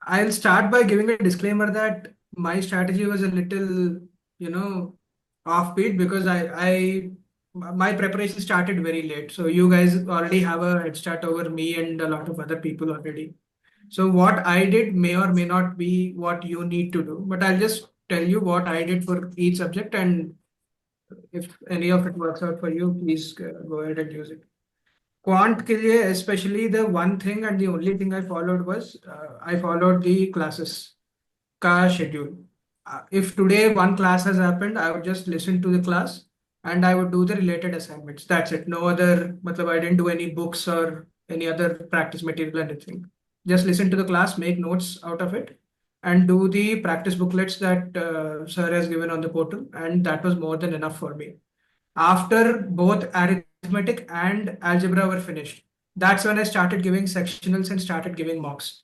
I'll start by giving a disclaimer that my strategy was a little, you know, offbeat because my preparation started very late. So you guys already have a head start over me and a lot of other people already. So what I did may or may not be what you need to do, but I'll just tell you what I did for each subject, and if any of it works out for you, please go ahead and use it. Quant के लिए especially the one thing and the only thing I followed was I followed the classes का schedule. If today one class has happened, I would just listen to the class and I would do the related assignments. That's it. No other, matlab I didn't do any books or any other practice material or anything. Just listen to the class, make notes out of it, and do the practice booklets that sir has given on the portal. And that was more than enough for me. After both arithmetic and algebra were finished, that's when I started giving sectionals and started giving mocks.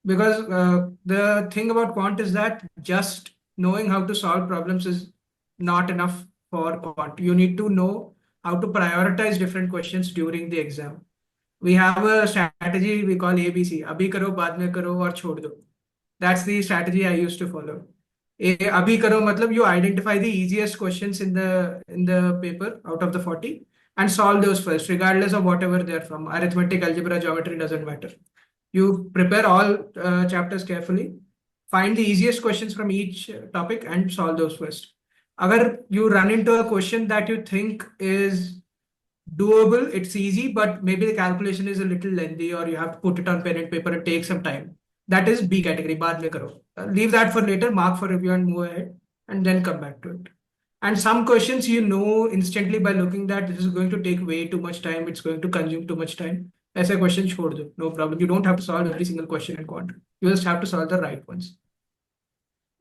Because the thing about quant is that just knowing how to solve problems is not enough for quant. You need to know how to prioritize different questions during the exam. We have a strategy we call ABC. Abhi karo, baad mein karo, or chhod do. That's the strategy I used to follow. Abhi karo matlab you identify the easiest questions in the paper out of the 40 and solve those first, regardless of whatever they're from. Arithmetic, algebra, geometry doesn't matter. You prepare all chapters carefully, find the easiest questions from each topic and solve those first. Agar you run into a question that you think is doable, it's easy, but maybe the calculation is a little lengthy or you have to put it on pen and paper and take some time. That is B category, baad mein karo. Leave that for later, mark for review and move ahead, and then come back to it. And some questions you know instantly by looking that this is going to take way too much time, it's going to consume too much time. ऐसे question छोड़ दो, no problem. You don't have to solve every single question in quant. You just have to solve the right ones.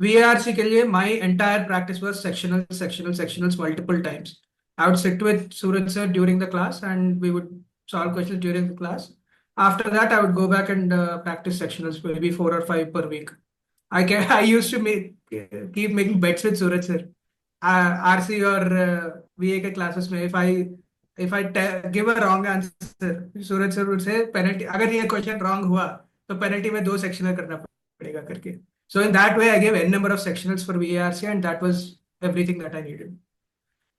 VARC के लिए my entire practice was sectionals multiple times. I would sit with Suraj sir during the class and we would solve questions during the class. After that, I would go back and practice sectionals, maybe 4 or 5 per week. I used to keep making bets with Suraj sir. RC or VA के classes में if I give a wrong answer, Suraj sir would say penalty. अगर ये question wrong हुआ तो penalty में 2 sectional करना पड़ेगा करके. So in that way, I gave n number of sectionals for VARC, and that was everything that I needed.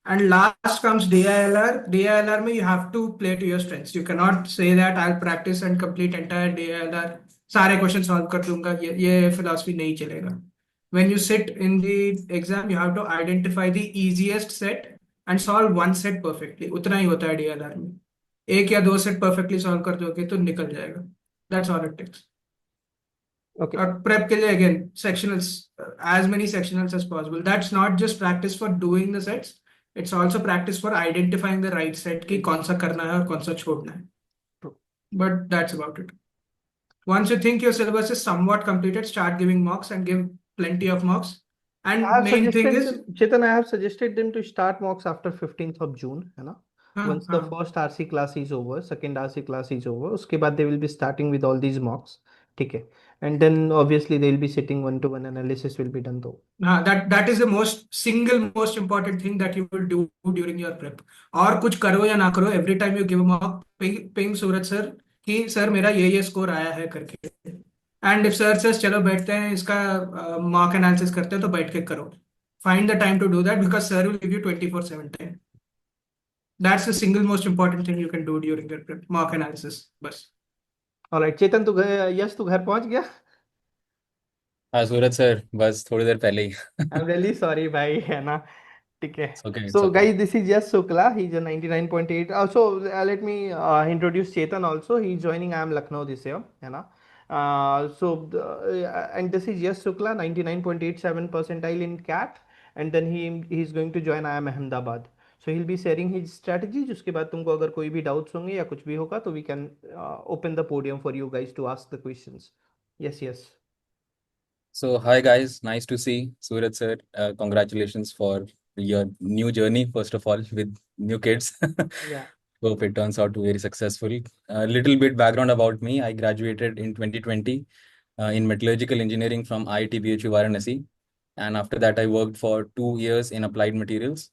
And last comes DILR. DILR में you have to play to your strengths. You cannot say that I'll practice and complete entire DILR. सारे question solve कर दूंगा. ये philosophy नहीं चलेगा. When you sit in the exam, you have to identify the easiest set and solve one set perfectly. उतना ही होता है DILR में. एक या दो set perfectly solve कर दोगे तो निकल जाएगा. That's all it takes. Okay. और prep के लिए again sectionals, as many sectionals as possible. That's not just practice for doing the sets. It's also practice for identifying the right set कि कौन सा करना है और कौन सा छोड़ना है. True. But that's about it. Once you think your syllabus is somewhat completed, start giving mocks and give plenty of mocks. And main thing is Chetan, I have suggested them to start mocks after 15th of June, है ना? हाँ, Once the हाँ. first RC class is over, second RC class is over, उसके बाद they will be starting with all these mocks, ठीक है? And then obviously they will be sitting one-to-one analysis will be done though. That is the most important thing that you will do during your prep. और कुछ करो या ना करो, every time you give a mock, ping Suraj sir कि sir मेरा ये score आया है करके. And if sir says चलो बैठते हैं इसका mock analysis करते हैं तो बैठ के करो. Find the time to do that because sir will give you 24/7 time. That's the single most important thing you can do during your prep, mock analysis. बस. Alright, Chetan, यस तू घर पहुंच गया? हाँ सूरज सर बस थोड़ी देर पहले ही. I'm really sorry भाई, है ना? ठीक है. It's okay, it's So okay. guys, this is Yash Shukla. He's a 99.8. Also, let me introduce Chetan also. He's joining IIM Lucknow this year, है ना? And this is Yash Shukla, 99.87 percentile in CAT, and then he's going to join IIM Ahmedabad. So he'll be sharing his strategies. उसके बाद तुमको अगर कोई भी doubts होंगे या कुछ भी होगा तो we can open the podium for you guys to ask the questions. Yes. So hi guys, nice to see Suraj sir. Congratulations for your new journey first of all with new kids. Yeah. Hope it turns out to be very successful. A little bit background about me. I graduated in 2020 in metallurgical engineering from IIT BHU Varanasi, and after that I worked for 2 years in applied materials.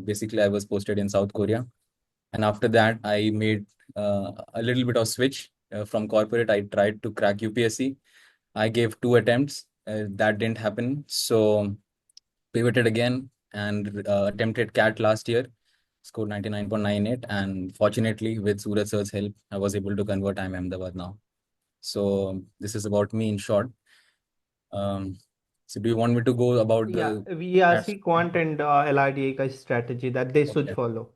Basically, I was posted in South Korea, and after that I made a little bit of switch from corporate. I tried to crack UPSC. I gave 2 attempts. That didn't happen. So pivoted again and attempted CAT last year, scored 99.98. And fortunately, with Suraj sir's help, I was able to convert IIM Ahmedabad now. So this is about me in short. So do you want me to go about Yeah, the CAT? VARC, Quant, and LRDA का strategy that they should Okay. follow.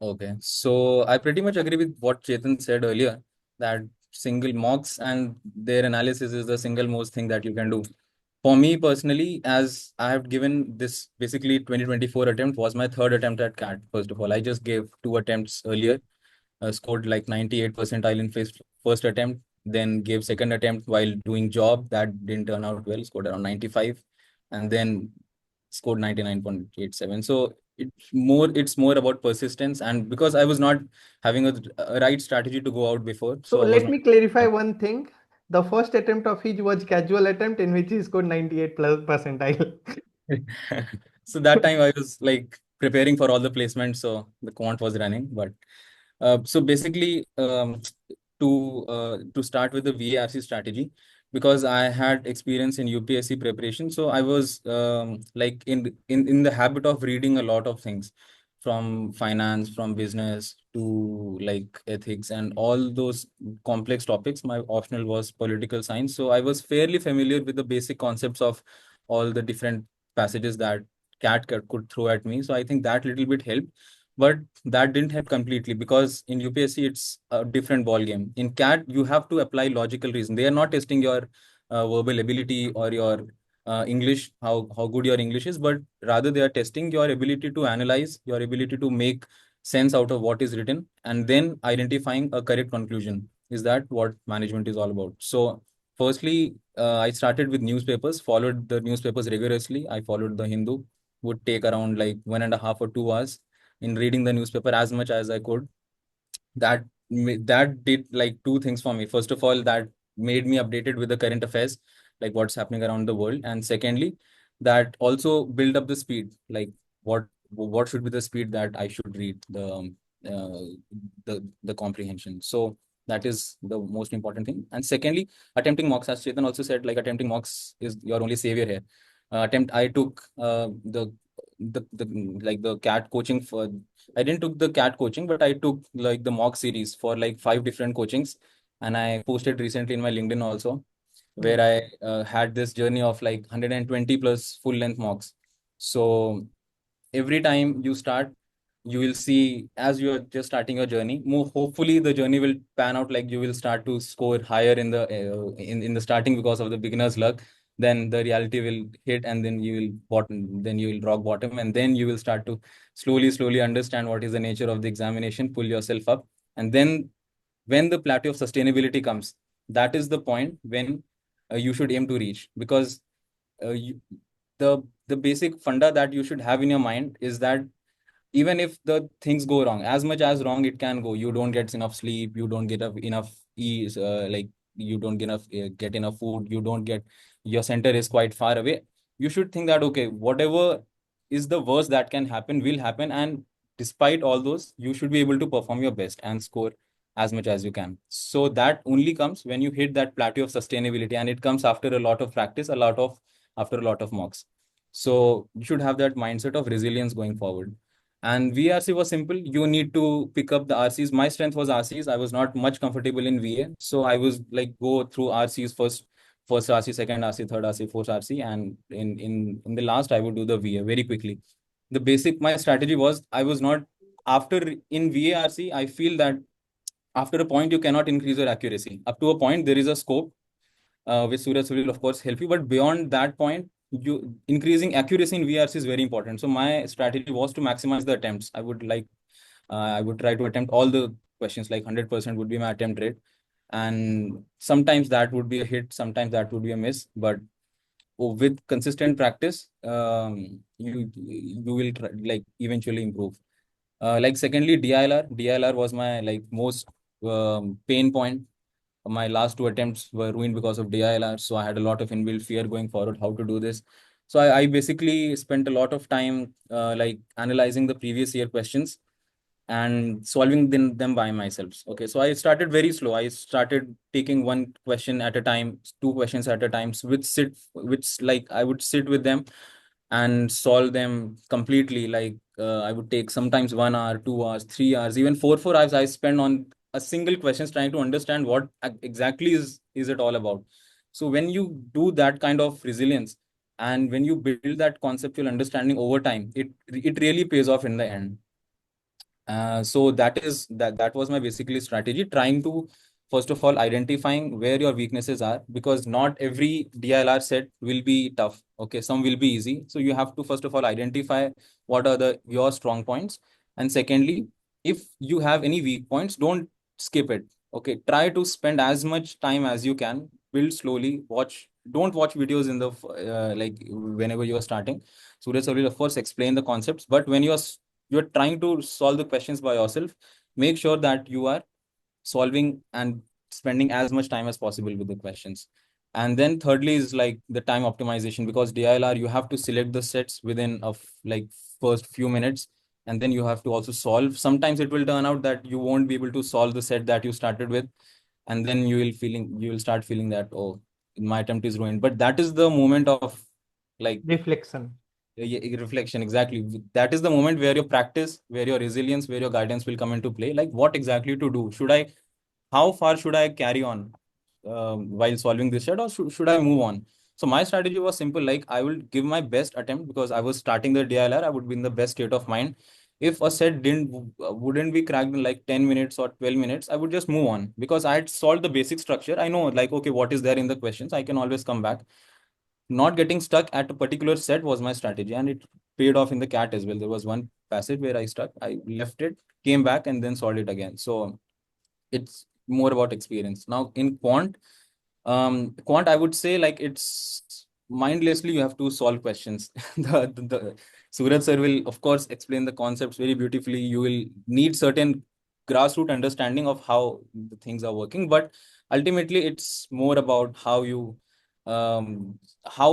Okay. So I pretty much agree with what Chetan said earlier, that single mocks and their analysis is the single most thing that you can do. For me personally, as I have given this basically 2024 attempt was my third attempt at CAT. First of all, I just gave 2 attempts earlier, scored like 98 percentile in first attempt, then gave second attempt while doing job that didn't turn out well, scored around 95, and then scored 99.87. So it's more about persistence, and because I was not having a right strategy to go out before, So so I was let not. me clarify one thing. The first attempt of his was casual attempt in which he scored 98 plus percentile. So that time I was like preparing for all the placements, so the quant was running. But so basically, to start with the VARC strategy, because I had experience in UPSC preparation, so I was like in the habit of reading a lot of things, from finance, from business to like ethics and all those complex topics. My optional was political science, so I was fairly familiar with the basic concepts of all the different passages that cat could throw at me. So I think that little bit helped, but that didn't help completely, because in UPSC it's a different ball game. In CAT you have to apply logical reason. They are not testing your verbal ability or your English, how good your English is, but rather they are testing your ability to analyze, your ability to make sense out of what is written, and then identifying a correct conclusion. Is that what management is all about? So firstly, I started with newspapers, followed the newspapers rigorously. I followed the Hindu, would take around like 1.5 or 2 hours in reading the newspaper as much as I could. That did like two things for me. First of all, that made me updated with the current affairs, like what's happening around the world, and secondly, that also build up the speed, like what should be the speed that I should read the comprehension. So that is the most important thing. And secondly, attempting mocks, as Chetan also said, like attempting mocks is your only savior here. Attempt I took the like the CAT coaching for. I didn't took the CAT coaching, but I took like the mock series for like 5 different coachings, and I posted recently in my LinkedIn also, where I had this journey of like 120 plus full length mocks. So every time you start, you will see, as you are just starting your journey, more hopefully the journey will pan out, like you will start to score higher in the in the starting because of the beginner's luck. Then the reality will hit, and then you will bottom, then you will rock bottom, and then you will start to slowly understand what is the nature of the examination, pull yourself up, and then when the plateau of sustainability comes, that is the point when you should aim to reach. Because you, the basic funda that you should have in your mind is that even if the things go wrong, as much as wrong it can go, you don't get enough sleep, you don't get enough ease, like you don't get enough food, you don't get, your center is quite far away, you should think that okay, whatever is the worst that can happen will happen, and despite all those, you should be able to perform your best and score as much as you can. So that only comes when you hit that plateau of sustainability, and it comes after a lot of practice, after a lot of mocks. So you should have that mindset of resilience going forward. And VRC was simple. You need to pick up the RCs. My strength was RCs. I was not much comfortable in VA. So I was like go through RCs first RC, second RC, third RC, fourth RC. And in the last, I would do the VA very quickly. My strategy was, I was not, after in VARC, I feel that after a point, you cannot increase your accuracy. Up to a point, there is a scope, which Surya will of course help you. But beyond that point, you increasing accuracy in VRC is very important. So my strategy was to maximize the attempts. I would try to attempt all the questions, like 100% would be my attempt rate. And sometimes that would be a hit, sometimes that would be a miss. But with consistent practice, you will try, like eventually improve. Like secondly, DILR was my like most pain point. My last 2 attempts were ruined because of DILR. So I had a lot of inbuilt fear going forward, how to do this. So I basically spent a lot of time like analyzing the previous year questions, and solving them by myself. Okay, so I started very slow. I started taking one question at a time, two questions at a time, which like I would sit with them and solve them completely. Like I would take sometimes 1 hour, 2 hours, 3 hours, even four hours I spend on a single questions trying to understand what exactly is it all about. So when you do that kind of resilience and when you build that conceptual understanding over time, it really pays off in the end. So that was my basically strategy, trying to first of all identifying where your weaknesses are, because not every DILR set will be tough. Okay, some will be easy. So you have to first of all identify what are the your strong points, and secondly, if you have any weak points, don't skip it. Okay, try to spend as much time as you can. Build slowly. Don't watch videos in the like whenever you are starting. Surya sir will of course explain the concepts, but when you're trying to solve the questions by yourself, make sure that you are solving and spending as much time as possible with the questions. And then thirdly is like the time optimization, because DILR you have to select the sets within of like first few minutes, and then you have to also solve. Sometimes it will turn out that you won't be able to solve the set that you started with, and then you will start feeling that, oh, my attempt is ruined. But that is the moment of like Reflection. reflection, exactly. That is the moment where your practice, where your resilience, where your guidance will come into play. Like what exactly to do, how far should I carry on while solving this set, or should I move on? So my strategy was simple, like I will give my best attempt because I was starting the DILR. I would be in the best state of mind. If a set wouldn't be cracked in like 10 minutes or 12 minutes, I would just move on because I had solved the basic structure. I know like, okay, what is there in the questions, I can always come back. Not getting stuck at a particular set was my strategy, and it paid off in the cat as well. There was one passage where I stuck, I left it, came back, and then solved it again. So it's more about experience. Now in quant, I would say like it's mindlessly you have to solve questions. The Suraj sir will of course explain the concepts very beautifully. You will need certain grassroots understanding of how the things are working, but ultimately it's more about how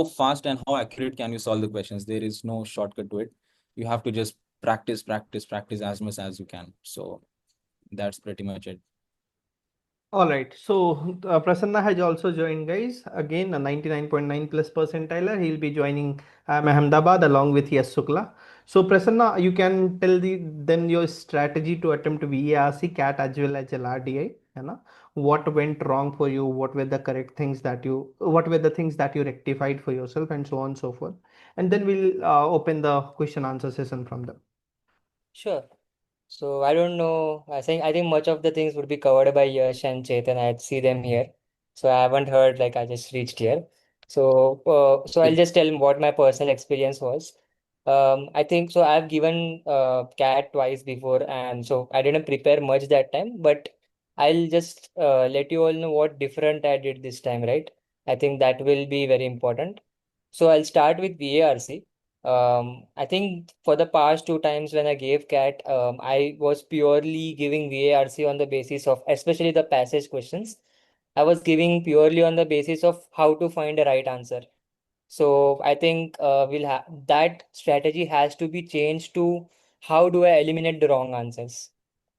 fast and how accurate can you solve the questions. There is no shortcut to it. You have to just practice as much as you can. So that's pretty much it. All right. So Prasanna has also joined, guys. Again, a 99.9 plus percentile. He'll be joining IIM Ahmedabad along with Yash Shukla. So Prasanna, you can tell then your strategy to attempt VARC, CAT as well as LRDI. You know, what went wrong for you? What were the correct things what were the things that you rectified for yourself, and so on and so forth. And then we'll open the question answer session from them. Sure. So I don't know. I think much of the things would be covered by Yash and Chetan. I'd see them here. So I haven't heard, like I just reached here. So I'll just tell him what my personal experience was. I think so. I've given CAT twice before, and so I didn't prepare much that time. But I'll just let you all know what different I did this time, right? I think that will be very important. So I'll start with VARC. I think for the past two times when I gave CAT, I was purely giving VARC on the basis of, especially the passage questions. I was giving purely on the basis of how to find a right answer. So I think we'll have that strategy has to be changed to how do I eliminate the wrong answers.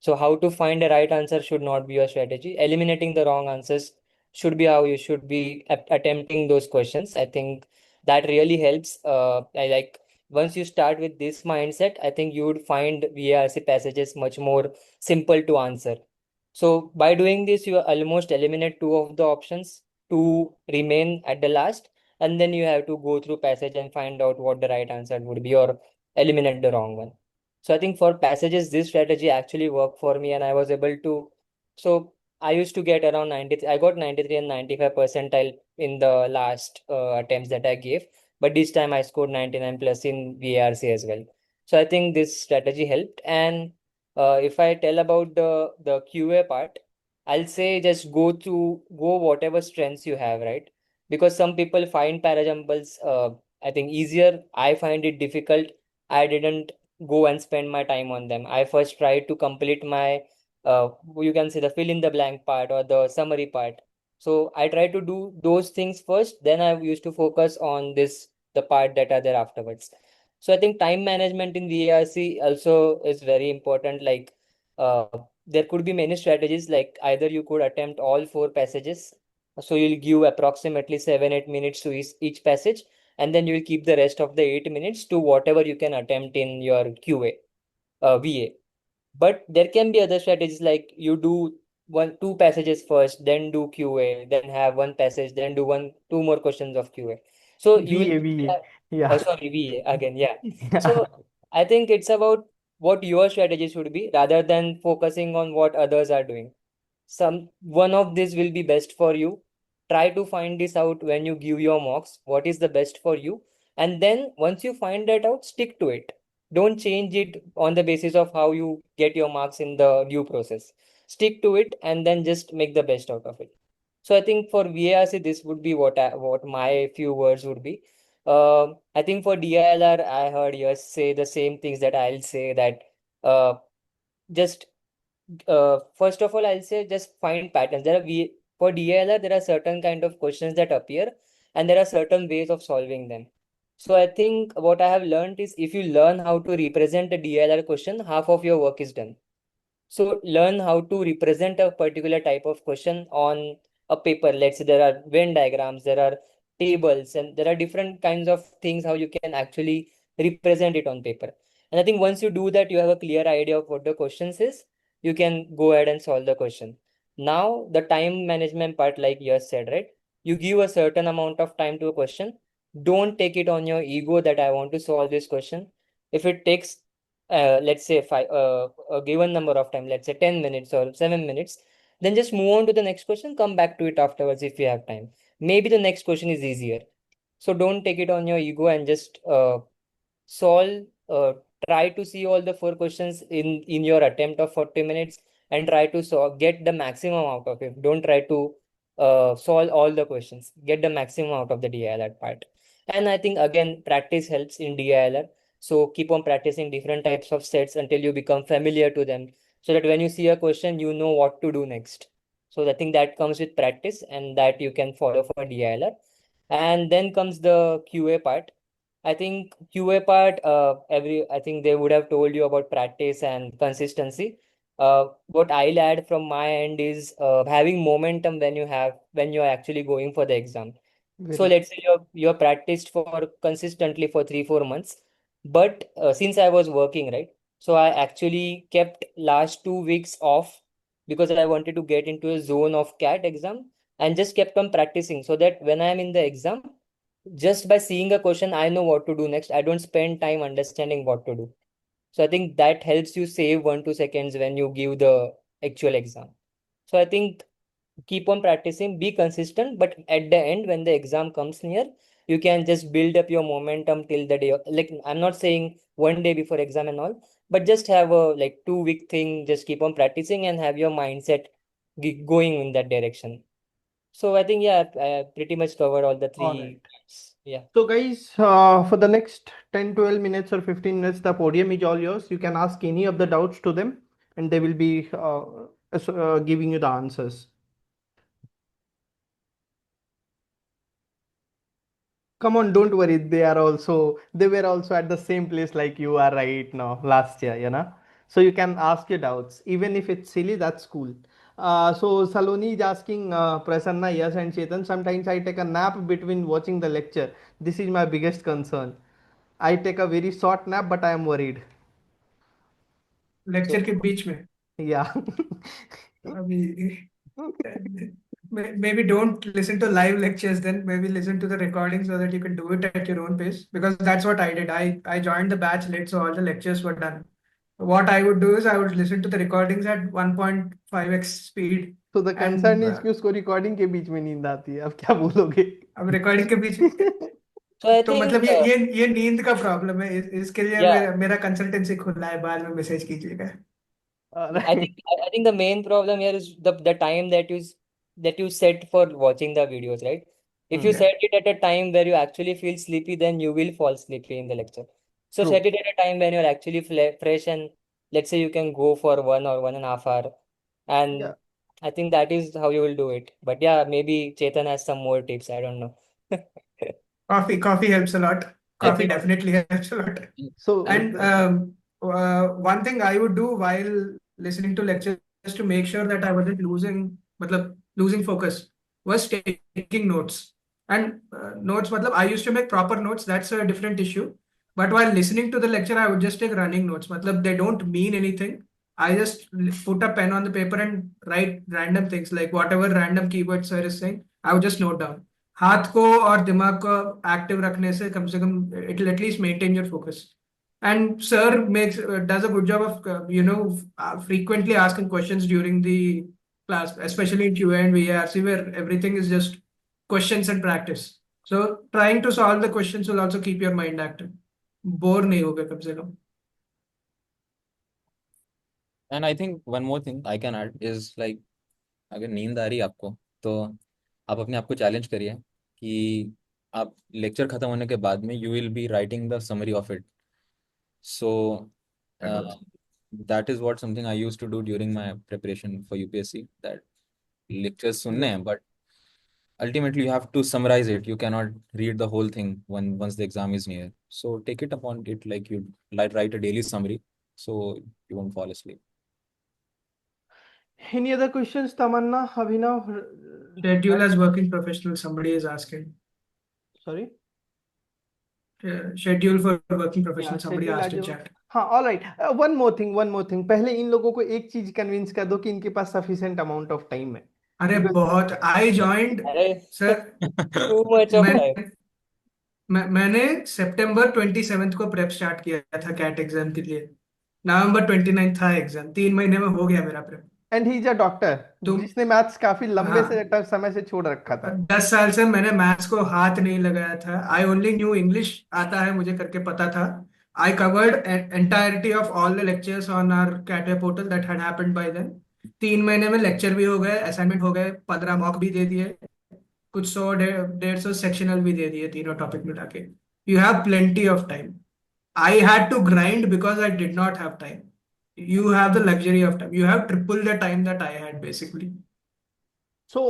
So how to find the right answer should not be your strategy. Eliminating the wrong answers should be how you should be attempting those questions. I think that really helps. I like once you start with this mindset, I think you would find VRC passages much more simple to answer. So by doing this, you almost eliminate two of the options to remain at the last, and then you have to go through passage and find out what the right answer would be or eliminate the wrong one. So I think for passages this strategy actually worked for me, and I was able to, so I used to get around 93. I got 93 and 95 percentile in the last attempts that I gave, but this time I scored 99 plus in VARC as well. So I think this strategy helped. And if I tell about the QA part, I'll say just go whatever strengths you have, right? Because some people find parajumbles I think easier. I find it difficult. I didn't go and spend my time on them. I first tried to complete my you can say the fill in the blank part or the summary part. So I try to do those things first, then I used to focus on this the part that are there afterwards. So I think time management in VARC also is very important. Like Uh, there could be many strategies, like either you could attempt all four passages, so you'll give approximately 7-8 minutes to each passage, and then you'll keep the rest of the 8 minutes to whatever you can attempt in your QA, VA. But there can be other strategies, like you do two passages first, then do QA, then have one passage, then do two more questions of QA. So you will, VA, VA. Yeah. sorry, VA again, yeah. Yeah. So I think it's about what your strategy should be rather than focusing on what others are doing. Some one of this will be best for you. Try to find this out when you give your mocks, what is the best for you, and then once you find that out, stick to it. Don't change it on the basis of how you get your marks in the due process. Stick to it and then just make the best out of it. So I think for VARC, this would be what my few words would be. I think for DILR, I heard you say the same things that I'll say, that just first of all, I'll say just find patterns. For DILR, there are certain kind of questions that appear, and there are certain ways of solving them. So I think what I have learned is, if you learn how to represent a DILR question, half of your work is done. So learn how to represent a particular type of question on a paper. Let's say there are Venn diagrams, there are tables, and there are different kinds of things how you can actually represent it on paper. And I think once you do that, you have a clear idea of what the questions is. You can go ahead and solve the question. Now, the time management part, like you said, right? You give a certain amount of time to a question. Don't take it on your ego that I want to solve this question. If it takes let's say a given number of time, let's say 10 minutes or 7 minutes, then just move on to the next question, come back to it afterwards if you have time. Maybe the next question is easier. So don't take it on your ego and just solve, try to see all the four questions in your attempt of 40 minutes, and try to get the maximum out of it. Don't try to solve all the questions, get the maximum out of the DILR part. And I think again, practice helps in DILR. So keep on practicing different types of sets until you become familiar to them, so that when you see a question, you know what to do next. So I think that comes with practice, and that you can follow for DILR. And then comes the QA part. I think QA part, I think they would have told you about practice and consistency. What I'll add from my end is having momentum when you're actually going for the exam. So Very let's say you're practiced for consistently for 3-4 months, but since I was working, right, so I actually kept last 2 weeks off because I wanted to get into a zone of CAT exam, and just kept on practicing, so that when I'm in the exam, just by seeing a question, I know what to do next. I don't spend time understanding what to do. So I think that helps you save 1-2 seconds when you give the actual exam. So I think keep on practicing, be consistent, but at the end, when the exam comes near, you can just build up your momentum till the day. Like, I'm not saying one day before exam and all, but just have a like 2 week thing. Just keep on practicing and have your mindset going in that direction. So I think, yeah, I pretty much covered all the all three right. parts. Yeah. So guys, for the next 10, 12 minutes or 15 minutes, the podium is all yours. You can ask any of the doubts to them, and they will be giving you the answers. Come on, don't worry. They were also at the same place like you are right now last year, you know. So you can ask your doubts, even if it's silly. That's cool. So Saloni is asking Prasanna, Yash, and Chetan. Sometimes I take a nap between watching the lecture. This is my biggest concern. I take a very short nap, but I am worried. Lecture So के बीच में Yeah. अभी maybe don't listen to live lectures, then maybe listen to the recording so that you can do it at your own pace, because that's what I did. I joined the batch late, so all the lectures were done. What I would do is I would listen to the recordings at 1.5x speed, तो the concern and is कि उसको recording के बीच में नींद आती है, अब क्या बोलोगे? अब रिकॉर्डिंग के बीच so I तो think मतलब ये नींद का प्रॉब्लम है। इसके लिए yeah, मेरा कंसल्टेंसी खुला है, बाद में मैसेज कीजिएगा। I think the main problem here is the time that you set for watching the videos, right? If you hmm, Yeah. set it at a time where you actually feel sleepy, then you will fall sleepy in the lecture. So true. set it at a time when you're actually fresh, and let's say you can go for 1 or 1.5 hour, and I think that is how you will do it. But yeah, maybe Chetan has some more tips. I don't know. Coffee helps a lot. I Coffee think definitely helps a lot. So And one thing I would do while listening to lectures to make sure that I wasn't losing focus, was taking notes. And notes, I used to make proper notes. That's a different issue. But while listening to the lecture, I would just take running notes. They don't mean anything. I just put a pen on the paper and write random things, like whatever random keyword sir is saying, I would just note down. हाथ को और दिमाग को active रखने से कम it will at least maintain your focus. And sir does a good job of frequently asking questions during the class, especially in QA and VARC, where everything is just questions and practice. So trying to solve the questions will also keep your mind active. Bore नहीं होगे कम से कम. And I think one more thing I can add is like, अगर नींद आ रही है आपको तो आप अपने आप को चैलेंज करिए कि आप लेक्चर खत्म होने के बाद में you will be writing the summary of it. So that is what something I used to do during my preparation for UPSC. That lectures sunne hain, but ultimately you have to summarize it. You cannot read the whole thing once the exam is near. So take it upon it like you like write a daily summary, so you won't fall asleep. Any other questions, Tamanna, Abhinav? Schedule as working professional, somebody is asking. Sorry? Schedule for working professional, Yeah, somebody schedule asked in आज chat. हाँ, all right. One more thing. पहले इन लोगों को एक चीज convince कर दो कि इनके पास sufficient amount of time है. अरे Because बहुत I joined अरे sir. too much of time. मैंने सितंबर 27 को प्रेप स्टार्ट किया था कैट एग्जाम के लिए. नवंबर 29 था एग्जाम. 3 महीने में हो गया मेरा prep. and he is a doctor तुम जिसने मैथ्स काफी लंबे से हाँ, समय से छोड़ रखा था. 10 साल से मैंने मैथ्स को हाथ नहीं लगाया था. आई ओनली न्यू इंग्लिश आता है मुझे करके पता था. I covered entirety of all the lectures on our Catway portal that had happened by then. 3 महीने में लेक्चर भी हो गए, असाइनमेंट हो गए, 15 मॉक भी दे दिए, कुछ 100 150 सेक्शनल भी दे दिए, तीनों टॉपिक मिला के. You have plenty of time. I had to grind because I did not have time. You have the luxury of time. You have triple the time that I had basically. So,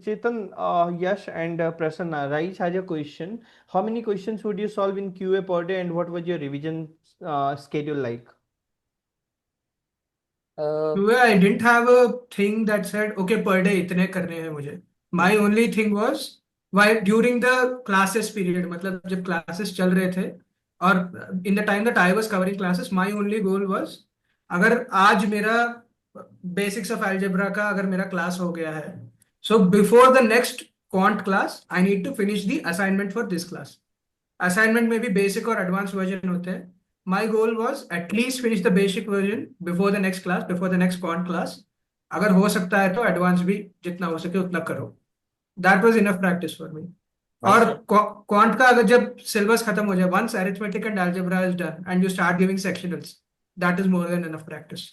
Chetan, Yash, and Prasanna, Raish has a question. How many questions would you solve in QA per day, and what was your revision schedule like? I didn't have a thing that said, okay, per day इतने करने हैं मुझे. My only thing was while during the classes period, मतलब जब classes चल रहे थे और in the time that I was covering classes, my only goal was अगर आज मेरा basics of algebra का अगर मेरा class हो गया है, so before the next quant class, I need to finish the assignment for this class. Assignment में भी basic और advanced version होते हैं. My goal was at least finish the basic version before the next class, before the next quant class. अगर हो सकता है तो advanced भी जितना हो सके उतना करो. That was enough practice for me. और quant का अगर जब syllabus खत्म हो जाए, once arithmetic and algebra is done and you start giving sectionals, that is more than enough practice.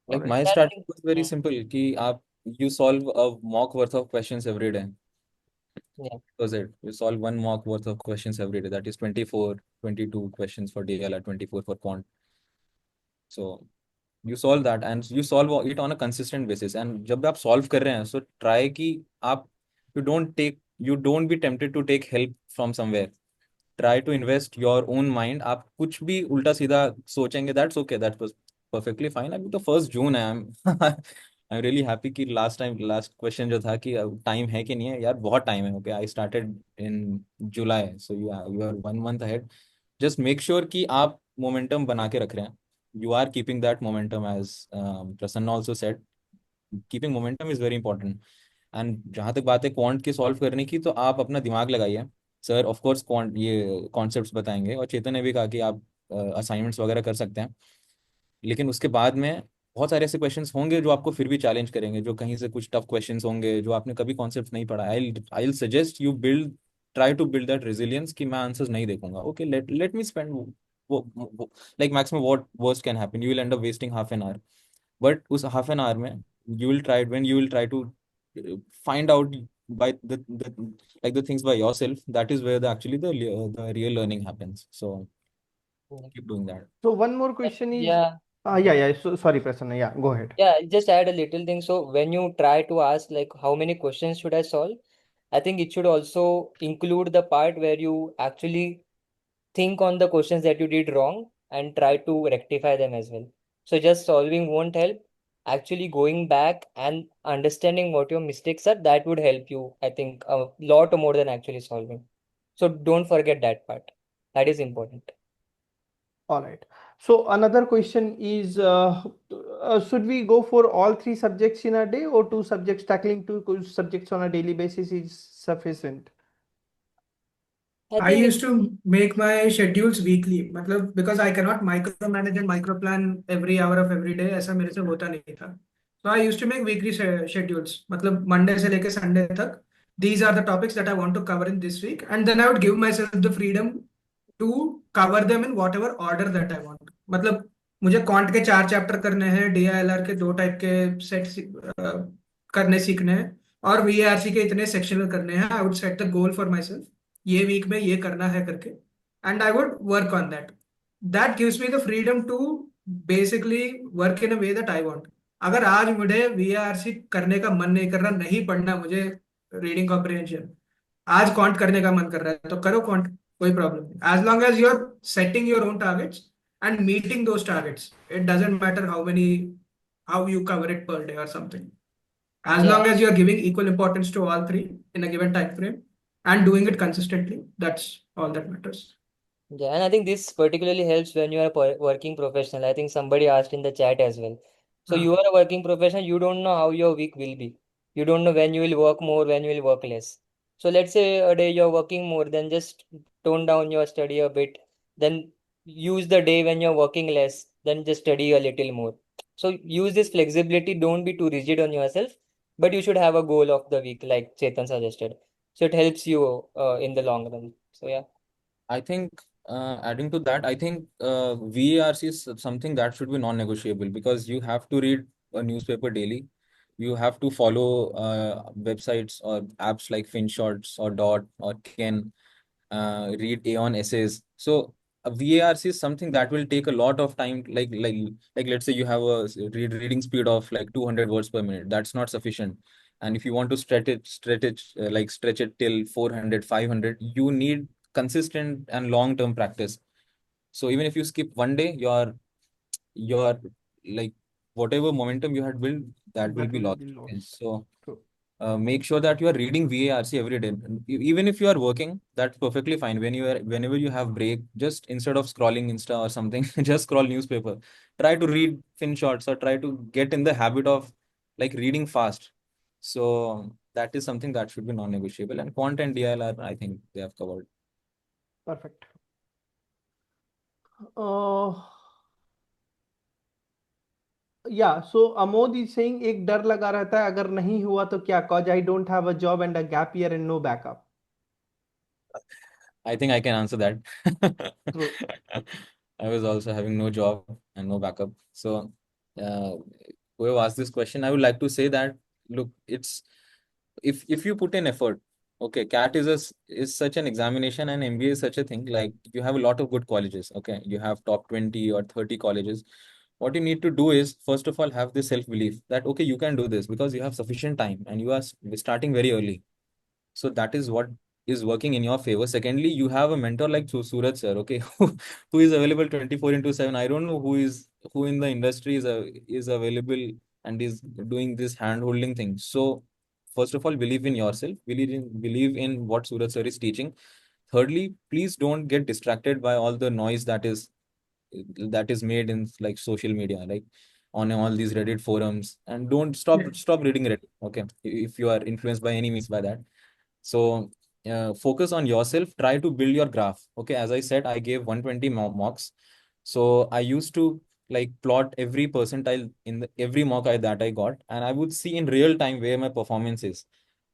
Like Alright. my strategy was very simple कि आप you solve a mock worth of questions every day. Yeah. Was it? You solve one mock worth of questions every day. That is 24, 22 questions for DLR, 24 for quant. So you solve that and you solve it on a consistent basis. And जब भी आप solve कर रहे हैं, so try कि आप you don't be tempted to take help from somewhere. Try to invest your own mind. आप कुछ भी उल्टा सीधा सोचेंगे, that's okay, that was perfectly fine. अभी तो 1 जून है. I'm really happy कि last question जो था कि टाइम है कि नहीं है. यार बहुत टाइम है. Okay, I started in July, so you are 1 month ahead. Just make sure कि आप momentum बना के रख रहे हैं. You are keeping that momentum, as Prasanna also said. Keeping momentum is very important. And जहाँ तक बात है क्वांट की सॉल्व करने की, तो आप अपना दिमाग लगाइए. सर ऑफ कोर्स क्वांट ये कॉन्सेप्ट्स बताएंगे, और चेतन ने भी कहा कि आप असाइनमेंट्स वगैरह कर सकते हैं. लेकिन उसके बाद में बहुत सारे ऐसे क्वेश्चंस होंगे जो आपको फिर भी चैलेंज करेंगे, जो कहीं से कुछ टफ क्वेश्चंस होंगे जो आपने कभी कॉन्सेप्ट नहीं पढ़ा. I suggest you try to build that resilience कि मैं आंसर्स नहीं देखूंगा. ओके, लेट मी स्पेंड वो like maximum what worst can happen, you will end up wasting half an hour. But उस हाफ एन आवर में you will try to find out by the like the things by yourself. That is where the real learning happens. So keep doing that. So one more question is, Yeah. yeah. So sorry, Prasanna. Yeah, go ahead. Yeah, just add a little thing. So when you try to ask like how many questions should I solve, I think it should also include the part where you actually think on the questions that you did wrong and try to rectify them as well. So just solving won't help. Actually going back and understanding what your mistakes are, that would help you, I think, a lot more than actually solving. So don't forget that part. That is important. All right. So another question is, should we go for all three subjects in a day, or two subjects, tackling two subjects on a daily basis is sufficient? I I think used to make my schedules weekly, मतलब because I cannot micromanage and microplan every hour of every day, ऐसा मेरे से होता नहीं था. So I used to make weekly schedules, मतलब Monday से लेके Sunday तक. These are the topics that I want to cover in this week, and then I would give myself the freedom to cover them in whatever order that I want. मतलब मुझे quant के 4 chapter करने हैं, DILR के 2 type के set करने सीखने हैं, और VARC के इतने सेक्शनल करने हैं. I would set the goal for myself, ये वीक में ये करना है करके, and I would work on that. That gives me the freedom to basically work in a way that I want. अगर आज मुझे VARC करने का मन नहीं कर रहा, नहीं पढ़ना मुझे रीडिंग कॉम्प्रिहेंशन, आज क्वांट करने का मन कर रहा है तो करो क्वांट, कोई प्रॉब्लम नहीं. As long as you are setting your own targets and meeting those targets, it doesn't matter how you cover it per day or something. As yeah. long as you are giving equal importance to all three in a given time frame and doing it consistently, that's all that matters. Yeah, and I think this particularly helps when you are a working professional. I think somebody asked in the chat as well. So हाँ. you are a working professional, you don't know how your week will be. You don't know when you will work more, when you will work less. So let's say a day you're working more, then just tone down your study a bit. Then use the day when you're working less, then just study a little more. So use this flexibility, don't be too rigid on yourself, but you should have a goal of the week, like Chetan suggested. So it helps you in the long run. So yeah. I think adding to that, I think VARC is something that should be non-negotiable because you have to read a newspaper daily. You have to follow websites or apps like FinShots or Dot or Ken, read Aeon essays. So a VARC is something that will take a lot of time. Like let's say you have a reading speed of like 200 words per minute. That's not sufficient. And if you want to stretch it till 400, 500, you need consistent and long-term practice. So even if you skip one day, your like whatever momentum you had built, that will That be will lost. be lost. So True. make sure that you are reading VARC every day. Even if you are working, that's perfectly fine. Whenever you have break, just instead of scrolling Insta or something, just scroll newspaper. Try to read FinShots or try to get in the habit of like reading fast. So that is something that should be non-negotiable. And Quant and DILR, I think they have covered. Perfect. Uh, yeah, so Amod is saying एक डर लगा रहता है अगर नहीं हुआ तो क्या, cause I don't have a job and a gap year and no backup. I think I can answer that. True. I was also having no job and no backup. So, uh, whoever asked this question, I would like to say that look, it's if you put in effort, okay, CAT is such an examination and MBA is such a thing. Like you have a lot of good colleges, okay, you have top 20 or 30 colleges. What you need to do is first of all have this self belief that okay, you can do this because you have sufficient time and you are starting very early. So that is what is working in your favor. Secondly, you have a mentor like Suraj sir, okay, who is available 24 into 7. I don't know who in the industry is available and is doing this hand holding thing. So first of all, believe in yourself, believe in what Suraj sir is teaching. Thirdly, please don't get distracted by all the noise that is made in like social media, like on all these Reddit forums, and don't Yeah. stop reading Reddit. Okay, if you are influenced by any means by that, so focus on yourself. Try to build your graph. Okay, as I said, I gave 120 mocks. So I used to like plot every percentile in every that I got, and I would see in real time where my performance is.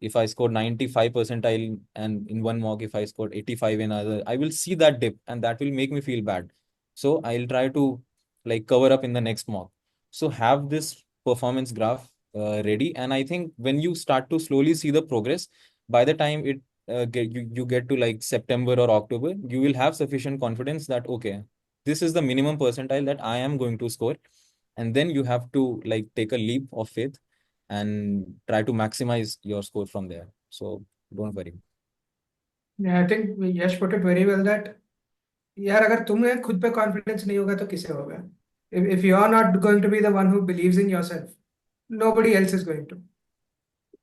If I scored 95 percentile and in one mock, if I scored 85 in other, I will see that dip, and that will make me feel bad. So I'll try to like cover up in the next mock. So have this performance graph ready, and I think when you start to slowly see the progress, by the time you get to like September or October, you will have sufficient confidence that okay, this is the minimum percentile that I am going to score, and then you have to like take a leap of faith and try to maximize your score from there. So don't worry. Yeah, I think Yash put it very well that यार अगर तुम्हें खुद पे confidence नहीं होगा तो किसे होगा? If you are not going to be the one who believes in yourself, nobody else is going to.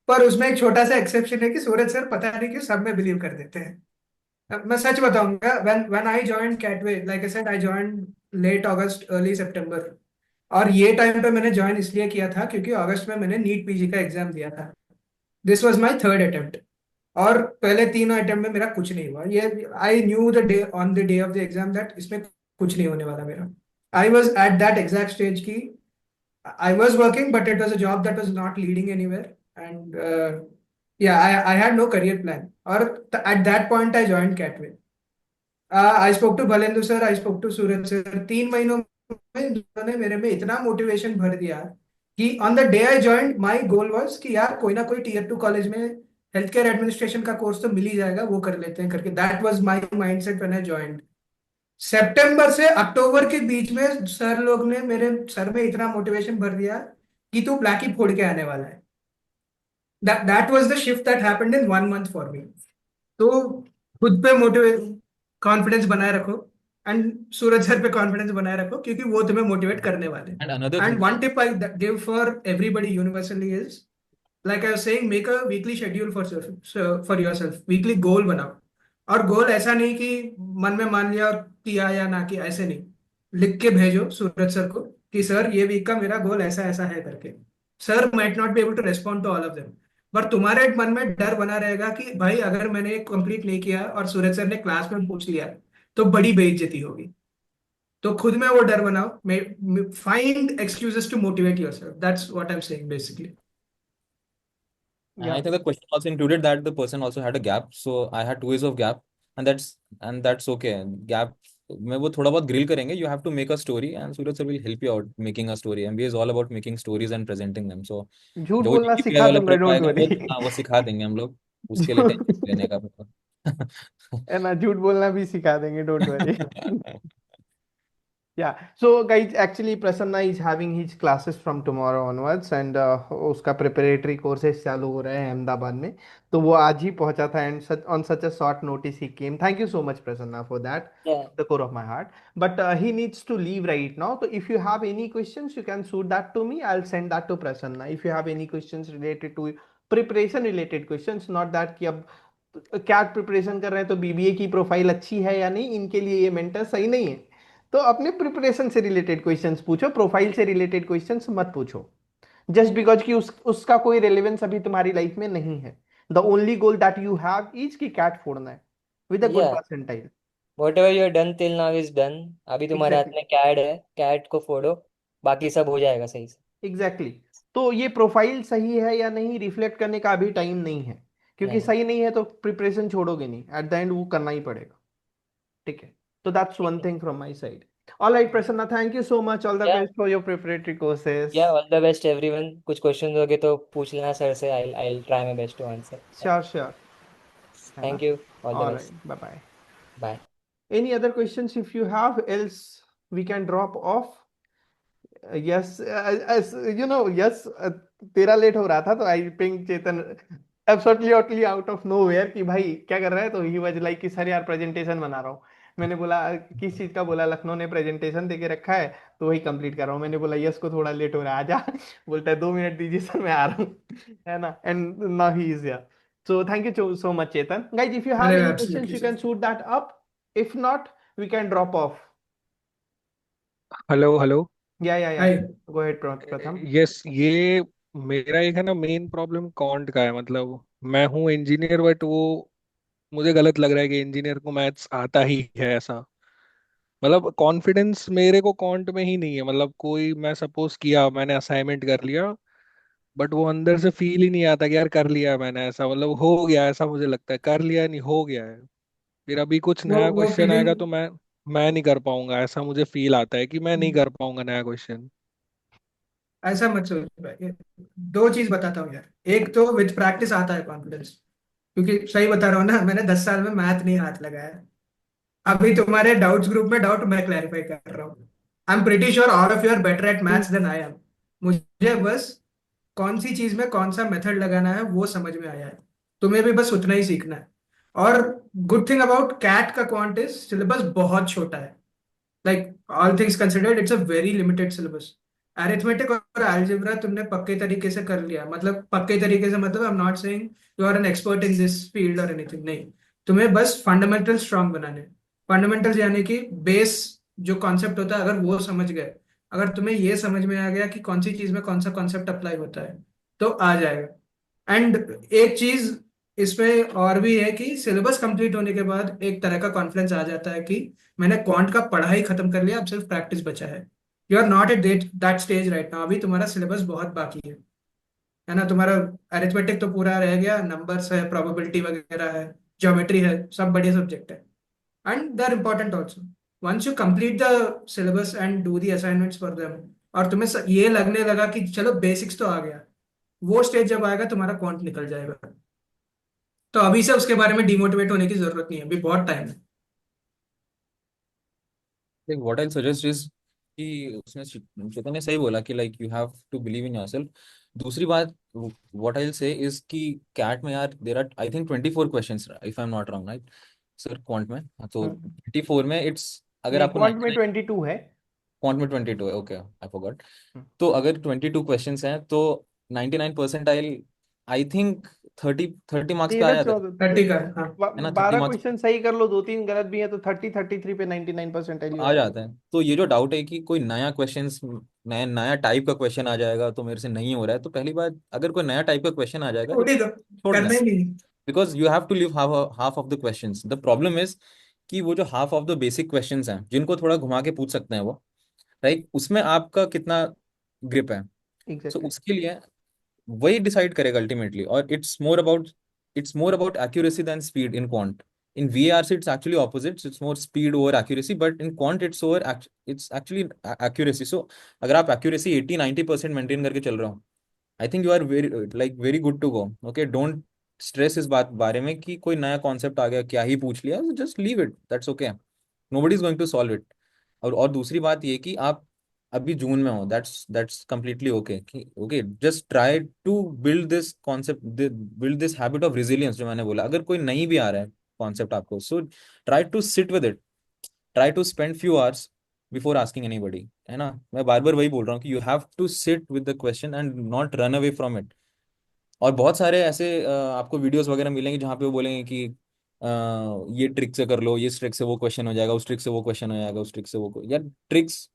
पर उसमें एक छोटा सा एक्सेप्शन है कि सूरज सर पता नहीं क्यों सब में बिलीव कर देते हैं। अब मैं सच बताऊंगा, when I joined Catway, like I said, I joined late August early September. और ये टाइम पे मैंने ज्वाइन इसलिए किया था क्योंकि अगस्त में मैंने नीट पीजी का एग्जाम दिया था। This was my third attempt. और पहले तीनों अटेम्प्ट में मेरा कुछ नहीं हुआ। ये I knew the day on the day of the exam that इसमें कुछ नहीं होने वाला मेरा। I was at that exact stage की I was working, but it was a job that was not leading anywhere. And yeah, I had no career plan. Or at that point, I joined Catway. I spoke to Bhalendu sir, I spoke to Suraj sir. 3 महीनों में उन्होंने मेरे में इतना motivation भर दिया कि on the day I joined my goal was कि यार कोई ना कोई टीयर 2 कॉलेज में हेल्थ केयर एडमिनिस्ट्रेशन का कोर्स तो मिल ही जाएगा, वो कर लेते हैं करके। That was my mindset when I joined. सितंबर से अक्टूबर के बीच में सर लोग ने मेरे सर में इतना मोटिवेशन भर दिया कि तू ब्लैक ही फोड़ के आने वाला है। That was the shift that happened in 1 month for me. तो खुद पे मोटिवेट कॉन्फिडेंस बनाए रखो, एंड सूरज सर पे कॉन्फिडेंस बनाए रखो क्योंकि वो तुम्हें मोटिवेट करने वाले। And another and thing, one tip I give for एवरीबody universally is, like I was saying, make a weekly schedule for yourself. Weekly goal बनाओ। और गोल ऐसा नहीं कि मन में मान लिया और किया या ना किया, ऐसे नहीं। लिख के भेजो सूरज सर को कि सर ये वीक का मेरा गोल ऐसा ऐसा है करके। Sir might not be able to respond to all of them, पर तुम्हारे मन में डर बना रहेगा कि भाई अगर मैंने कंप्लीट नहीं किया और सूरज सर ने क्लास में पूछ लिया तो बड़ी बेइज्जती होगी। तो खुद में वो डर बनाओ। Find excuses to motivate yourself, that's what I am saying basically. and Yeah. I think the question also included that the person also had a gap. So I had 2 years of gap, and that's okay. Gap में वो थोड़ा बहुत grill करेंगे. You have to make a story, and Suraj sir will help you out making a story. MBA is all about making stories and presenting them. So झूठ जो बोलना UPI सिखा वाला दूंगा, prep डोंट आएगा वो वरी। हाँ वो सिखा देंगे हम लोग. उसके लिए टेंशन लेने का है ना, झूठ बोलना भी सिखा देंगे, don't worry. Yeah, so guys, actually Prasanna is having his classes from tomorrow onwards and उसका preparatory courses चालू हो रहे हैं अहमदाबाद में। तो वो आज ही पहुंचा था and on such a short notice he came. Thank you so much Prasanna for that, Yeah. from the core of my heart. But he needs to leave right now. So if you have any questions, you can shoot that to me. I'll send that to Prasanna. If you have any questions related to preparation related questions, not that कि अब cat preparation कर रहे हैं तो BBA की profile अच्छी है या नहीं, इनके लिए ये मेंटर सही नहीं है। तो अपने प्रिपरेशन से रिलेटेड क्वेश्चंस पूछो, प्रोफाइल से रिलेटेड क्वेश्चंस मत पूछो। जस्ट बिकॉज कि उसका कोई रेलेवेंस अभी तुम्हारी लाइफ में नहीं है। The only goal that you have is कि कैट फोड़ना है with a good Yeah. Percentile. Whatever you have done till now is done. अभी तुम्हारे हाथ एग्जैक्टली, में कैट है, कैट को फोड़ो, बाकी सब हो जाएगा सही से। एग्जैक्टली। तो ये प्रोफाइल सही है या नहीं रिफ्लेक्ट करने का अभी टाइम नहीं है, क्योंकि नहीं। सही नहीं है तो प्रिपरेशन छोड़ोगे नहीं, एट द एंड वो करना ही पड़ेगा। ठीक है, तो दैट्स ठीक वन है। Thing from my side. All right Prasanna, thank you so much, all the या best for your preparatory courses. या ऑल द बेस्ट एवरीवन। कुछ क्वेश्चन होगे तो पूछ लेना सर से। I try my best to answer. Sure sure, है ना। Thank you. All the all best. Right, bye bye. Bye. Any other questions if you have, else we can drop off. Yes, as you know, yes, तेरा late हो रहा था तो I ping Chetan absolutely out of nowhere कि भाई क्या कर रहा है, तो ही वाज लाइक कि सर यार प्रेजेंटेशन बना रहा हूँ। मैंने बोला किस चीज का, बोला लखनऊ ने प्रेजेंटेशन देके रखा है तो वही कंप्लीट कर रहा हूँ। मैंने बोला यस को थोड़ा लेट हो रहा है, आजा। बोलता है 2 मिनट दीजिए सर मैं आ रहा हूँ, है ना। And now he is here. So thank you so much Chetan. Guys, if you have अरे any questions absolutely you sir. can shoot that up. If not, we can drop off. Hello hello. Yeah. Hi. Go ahead, Pratham. Yes, ये मेरा एक है ना main problem can't का है। मतलब मैं हूँ इंजीनियर, बट वो मुझे गलत लग रहा है कि इंजीनियर को मैथ्स आता ही है ऐसा। मतलब कॉन्फिडेंस मेरे को कॉन्ट में ही नहीं है। मतलब कोई मैं सपोज किया, मैंने असाइनमेंट कर लिया, बट वो अंदर से फील ही नहीं आता कि यार कर लिया मैंने, ऐसा मतलब हो गया, ऐसा मुझे लगता है कर लिया नहीं हो गया है। फिर अभी कुछ नया वो क्वेश्चन फीलिंग आएगा तो मैं नहीं कर पाऊंगा, ऐसा मुझे फील आता है कि मैं नहीं कर पाऊंगा नया क्वेश्चन। ऐसा मत सोच भाई। दो चीज बताता हूँ यार। एक तो विद प्रैक्टिस आता है कॉन्फिडेंस, क्योंकि सही बता रहा हूँ ना, मैंने 10 साल में मैथ नहीं हाथ लगाया। अभी तुम्हारे डाउट्स ग्रुप में डाउट मैं क्लैरिफाई कर रहा हूँ। I am pretty sure all of you are better at maths than I am. मुझे बस कौन सी चीज में कौन सा मेथड लगाना है वो समझ में आया है। तुम्हें भी बस उतना ही सीखना है। और गुड थिंग अबाउट कैट का क्वांट इज सिलेबस बहुत छोटा है। Like all things considered it's a very limited syllabus. Arithmetic और अलजेब्रा तुमने पक्के तरीके से कर लिया, मतलब पक्के तरीके से मतलब I am not saying you are an expert in this field और एनीथिंग, नहीं। तुम्हें बस फंडामेंटल स्ट्रांग बनाने। फंडामेंटल्स यानी कि बेस जो कॉन्सेप्ट होता है, अगर वो समझ गए, अगर तुम्हें ये समझ में आ गया कि कौन सी चीज में कौन सा कॉन्सेप्ट अप्लाई होता है, तो आ जाएगा। एंड एक चीज इसमें और भी है कि सिलेबस कंप्लीट होने के बाद एक तरह का कॉन्फिडेंस आ जाता है कि मैंने क्वांट का पढ़ाई खत्म कर लिया, अब सिर्फ प्रैक्टिस बचा है। You are not at that stage right now, अभी तुम्हारा सिलेबस बहुत बाकी है ना। तुम्हारा अरिथमेटिक तो पूरा रह गया, नंबर्स है, प्रोबेबिलिटी वगैरह है, ज्योमेट्री है, सब बढ़िया सब्जेक्ट है, and they are important also. Once you complete the syllabus and do the assignments for them, और तुम्हें ये लगने लगा कि चलो बेसिक्स तो आ गया, वो स्टेज जब आएगा तुम्हारा क्वांट निकल जाएगा। तो अभी से उसके बारे में डिमोटिवेट होने की जरूरत नहीं है, अभी बहुत टाइम है। Like what I suggest is कि उसने चेतन ने सही बोला कि like you have to believe in yourself. दूसरी बात what I will say is कि कैट में यार there are I think 24 questions if I am not wrong, right sir? Quant में हाँ, तो हम्म। 24 में इट्स अगर नहीं, आपको क्वांट में 99 22 है। क्वांट में 22 है, ओके आई फॉरगॉट। हम्म। तो अगर 22 क्वेश्चंस हैं तो 99 परसेंटाइल आई थिंक 30 मार्क्स पे आ तेरह जाता चौदह 30 का, हाँ। है ना? 30 12 मार्क्स क्वेश्चन सही कर लो, 2-3 गलत भी है तो 33 पे 99% हो आ जाएगा। जाता है। तो ये जो डाउट है कि कोई नया क्वेश्चंस नया नया टाइप का क्वेश्चन आ जाएगा तो मेरे से नहीं हो रहा है, तो पहली बात अगर कोई नया टाइप का क्वेश्चन आ जाएगा छोड़ ही दो, छोड़ दें, करना ही नहीं। Because you have to leave half half of the questions. The problem is कि वो जो half of the basic questions हैं जिनको थोड़ा घुमा के पूछ सकते हैं वो, राइट, उसमें आपका कितना ग्रिप है। So exactly. उसके लिए वही डिसाइड करेगा अल्टीमेटली। और it's more about accuracy than speed in quant. In VARC it's actually opposite, it's more speed over accuracy, but in quant it's actually accuracy. So अगर आप accuracy 80-90% मेंटेन करके चल रहे हो, I think you are very good to go. Okay, don't stress इस बात बारे में कि कोई नया कॉन्सेप्ट आ गया क्या ही पूछ लिया, just leave it, that's okay, nobody is going to solve it. और दूसरी बात ये कि आप अभी जून में हो, that's completely okay. Okay, just try to build this concept, build this habit of resilience जो मैंने बोला। अगर कोई नहीं भी आ रहा है कॉन्सेप्ट आपको, so try to sit with it, try to spend few hours before asking anybody, है ना? मैं बार बार वही बोल रहा हूँ कि you have to sit with the question and not run away from it. और बहुत सारे ऐसे आपको वीडियोस वगैरह मिलेंगे जहाँ पे वो बोलेंगे कि ये ट्रिक से कर लो, ये ट्रिक से वो क्वेश्चन हो जाएगा, उस ट्रिक से वो क्वेश्चन हो जाएगा, उस ट्रिक से वो यार ट्रिक्स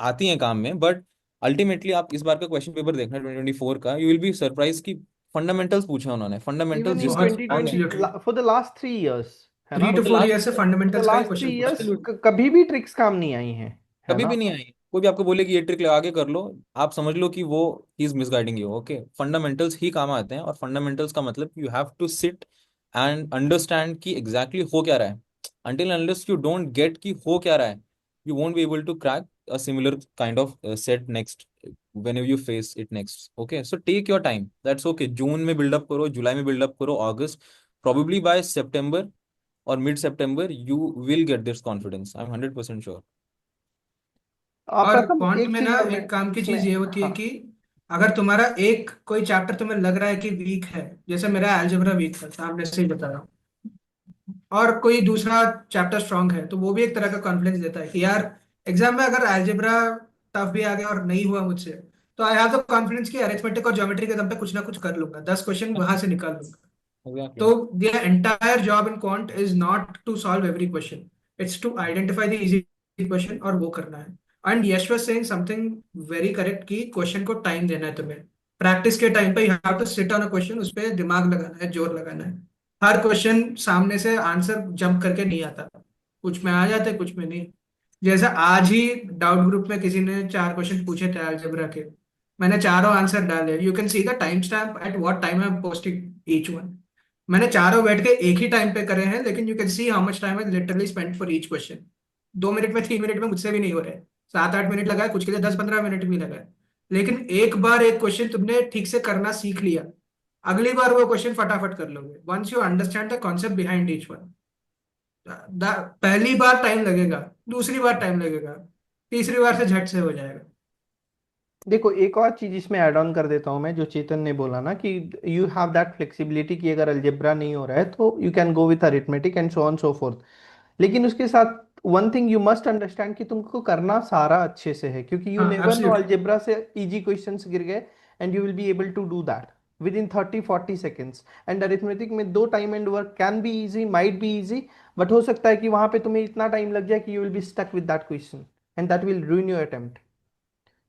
आती हैं काम में, बट अल्टीमेटली आप इस बार का क्वेश्चन पेपर देखना 2024 का, यू विल बी सरप्राइज कि फंडामेंटल्स पूछे हैं उन्होंने, फंडामेंटल्स इवन इन जिसमें बहुत, कौन है 2020 absolutely. For the last 3 years, है ना। 3 to 4 ईयर से फॉर द फंडामेंटल्स का ही लास्ट थ्री क्वेश्चन पूछ रहे इयर्स हैं। कभी भी ट्रिक्स काम नहीं आई हैं, है कभी ना। भी नहीं आई। कोई भी आपको बोले कि ये ट्रिक लगा के कर लो, आप समझ लो कि वो he is misguiding you. Okay, fundamentals ही काम आते हैं, और फंडामेंटल्स का मतलब you have to sit and understand कि एग्जैक्टली हो क्या रहा है। Until unless you don't get कि हो क्या रहा है, you won't be able to crack a similar kind of set next when you face it next. Okay, so take your time, that's okay. जून में बिल्डअप करो, जुलाई में बिल्डअप करो, अगस्त, probably by September or mid September you will get this confidence, I'm 100% sure. और प्रथम quant एक में चीज ना और मैं एक काम की इसमें, चीज ये होती है हाँ। कि अगर तुम्हारा एक कोई चैप्टर तुम्हें लग रहा है कि वीक है, जैसे मेरा अलजेब्रा वीक था, सामने से ही बता रहा हूँ, और कोई दूसरा चैप्टर स्ट्रांग है, तो वो भी एक तरह का कॉन्फिडेंस देता है कि यार एग्जाम में अगर अलजेब्रा टफ भी आ गया और नहीं हुआ मुझसे, तो आई हैव द कॉन्फिडेंस कि अरिथमेटिक और ज्योमेट्री के दम पे कुछ ना कुछ कर लूंगा, 10 क्वेश्चन वहां से निकाल लूंगा। Exactly. So their entire job in quant is not to solve every question. It's to identify the easy question और वो करना है। And Yash was saying something very correct कि क्वेश्चन को टाइम देना है तुम्हें। प्रैक्टिस के टाइम पे you have to sit on a question, उस पे दिमाग लगाना है, जोर लगाना है। हर क्वेश्चन सामने से आंसर जंप करके नहीं आता, कुछ में आ जाते कुछ में नहीं। जैसे आज ही डाउट ग्रुप में किसी ने 4 क्वेश्चन पूछे थे अलजेब्रा के, मैंने चारों आंसर डाले। You can see the time stamp at what time I am posting each one. मैंने चारों बैठ के एक ही टाइम पे करे हैं, लेकिन you can see how much time I literally spend for each question. 2 minute में, 3 मिनट में मुझसे भी नहीं हो रहे, 7-8 मिनट लगाए, कुछ के लिए 10-15 मिनट भी लगाए। लेकिन एक बार एक क्वेश्चन तुमने ठीक से करना सीख लिया, अगली बार वो क्वेश्चन फटाफट कर लोगे, once you understand the concept behind each one. पहली बार टाइम लगेगा, दूसरी बार टाइम लगेगा, तीसरी बार से झट से हो जाएगा। देखो एक और चीज इसमें ऐड ऑन कर देता हूँ मैं, जो चेतन ने बोला ना कि यू हैव दैट फ्लेक्सिबिलिटी कि अगर अलजेब्रा नहीं हो रहा है तो you can go with arithmetic and so on so fourth. लेकिन उसके साथ one thing you must understand कि तुमको करना सारा अच्छे से है, क्योंकि यू हाँ नेवर नो एब्सोल्युटली। अलजेब्रा से इजी क्वेश्चंस गिर गए and you will be able to do that within 30-40 seconds। And arithmetic में दो time and work can be easy, might be easy, but हो सकता है कि वहां पे तुम्हें इतना टाइम लग जाए कि you will be stuck with that question and that will ruin your attempt.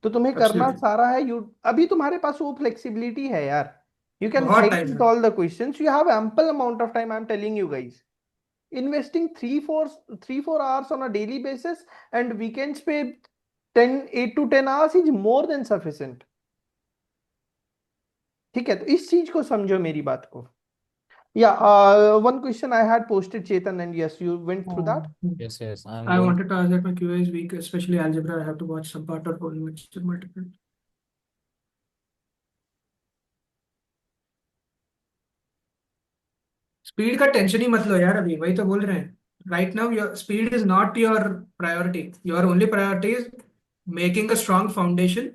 तो तुम्हें करना एब्सोल्युटली। सारा है। यू अभी तुम्हारे पास वो फ्लेक्सिबिलिटी है यार, यू कैन बहुत टाइम हाईलाइट है। All the questions, you have ample amount of time, I'm telling you guys. Investing 3-4 hours on a daily basis and weekends पे 8 to 10 hours is more than sufficient। ठीक है, तो इस चीज को समझो मेरी बात को। या one question I had posted Chetan and yes you went through that. Yes, yes, I'm I going. wanted to ask that my QA is weak, especially algebra. I have to watch some part or whole mixture multiple. Speed का tension ही मत लो यार, अभी वही तो बोल रहे हैं। Right now your speed is not your priority. Your only priority is making a strong foundation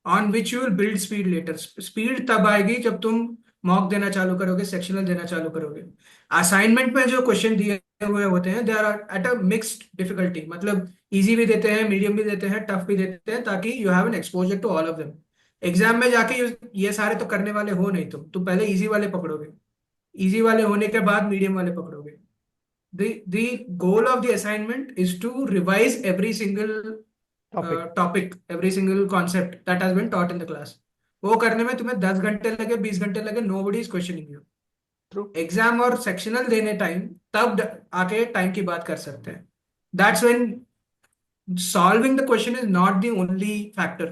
on which you will build speed later. Speed तब आएगी जब तुम मॉक देना चालू करोगे, सेक्शनल देना चालू करोगे। असाइनमेंट में जो क्वेश्चन दिए हुए होते हैं they are at a mixed difficulty, मतलब इजी भी देते हैं, मीडियम भी देते हैं, टफ भी देते हैं, ताकि you have an exposure to all of them. Exam में जाके ये सारे तो करने वाले हो नहीं, तुम पहले इजी वाले पकड़ोगे, इजी वाले होने के बाद मीडियम वाले पकड़ोगे। the goal of the assignment is to revise every single topic. topic, every single concept that has been taught in the class। वो करने में तुम्हें 10 घंटे लगे, 20 घंटे लगे, nobody is questioning you। True. Exam और सेक्शनल देने टाइम तब आके टाइम की बात कर सकते हैं। That's when solving the question is not the only factor।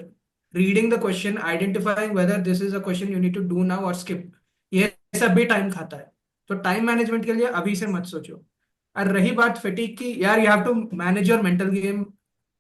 Reading the question, identifying whether this is a question you need to do now or skip, ये सब भी टाइम खाता है। तो टाइम मैनेजमेंट के लिए अभी से मत सोचो। और रही बात फटीक की, यार you have to manage your mental game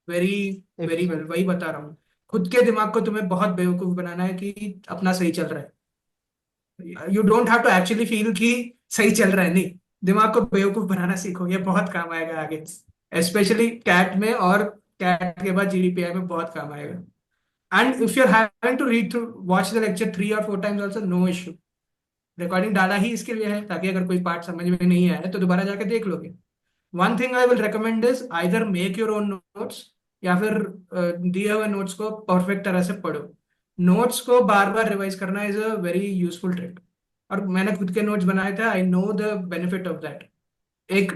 very very well. Efficiently. वही बता रहा हूँ, खुद के दिमाग को तुम्हें बहुत बेवकूफ बनाना है कि अपना सही चल रहा है। You don't have to actually feel कि सही चल रहा है, नहीं, दिमाग को बेवकूफ बनाना सीखो, ये बहुत काम आएगा आगे, स्पेशली कैट में, और कैट के बाद जीडीपीआई में बहुत काम आएगा। And if you are having to read through watch the lecture 3 और 4 times also, no issue. Recording डाला ही इसके लिए है ताकि अगर कोई पार्ट समझ में नहीं आया तो दोबारा जाके देख लोगे। One thing I will recommend is either make your own notes, या फिर दिए हुए नोट्स को परफेक्ट तरह से पढ़ो। नोट्स को बार बार रिवाइज करना is a very useful trick, और मैंने खुद के नोट्स बनाए थे, I know the benefit of that. एक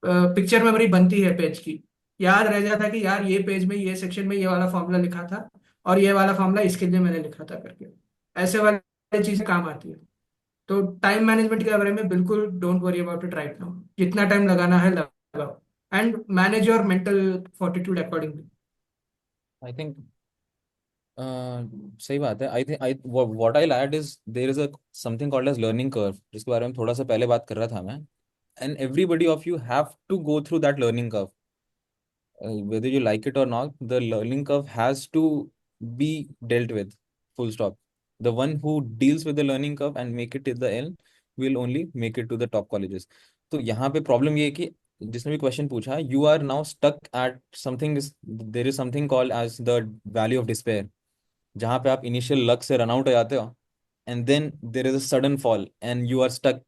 पिक्चर मेमोरी बनती है पेज की, याद रह जाता है कि यार ये पेज में ये सेक्शन में ये वाला फॉर्मूला लिखा था, और ये वाला फॉर्मूला इसके लिए मैंने लिखा था करके। ऐसे वाली चीजें काम आती है। तो टाइम मैनेजमेंट के बारे में बिल्कुल don't worry about it right now. जितना टाइम लगाना है लगाओ, and manage your mental fortitude accordingly. I think सही बात है। I think I what I add is there is a something called as learning curve, जिसके बारे में थोड़ा सा पहले बात कर रहा था मैं। And everybody of you have to go through that learning curve, whether you like it or not. The learning curve has to be dealt with, full stop. The one who deals with the learning curve and make it to the end will only make it to the top colleges. तो यहाँ पे problem ये है कि जिसने भी question पूछा, you are now stuck at something, there is something called as the valley of despair, जहाँ पे आप इनिशियल लक से रन आउट हो जाते हो, and then there is a sudden fall and you are stuck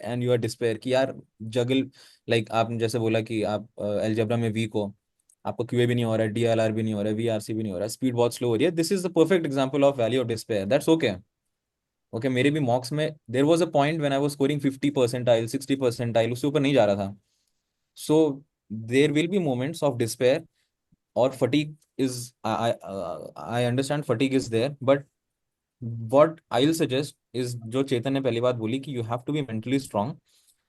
and you are despair कि यार जगल, like आपने जैसे बोला कि आप अलजेब्रा में वीक हो, आपको क्यूए भी नहीं हो रहा है, डीएलआर भी नहीं हो रहा है, वीआरसी भी नहीं हो रहा है, स्पीड बहुत स्लो हो रही है। This is the perfect example of value of despair. That's okay. Okay, मेरे भी मॉक्स में there was a point when I was scoring 50 percentile, 60 percentile, उससे ऊपर नहीं जा रहा था। So there will be moments of despair और fatigue is, I understand fatigue is there, but what I will suggest is, जो चेतन ने पहली बात बोली कि you have to be mentally strong.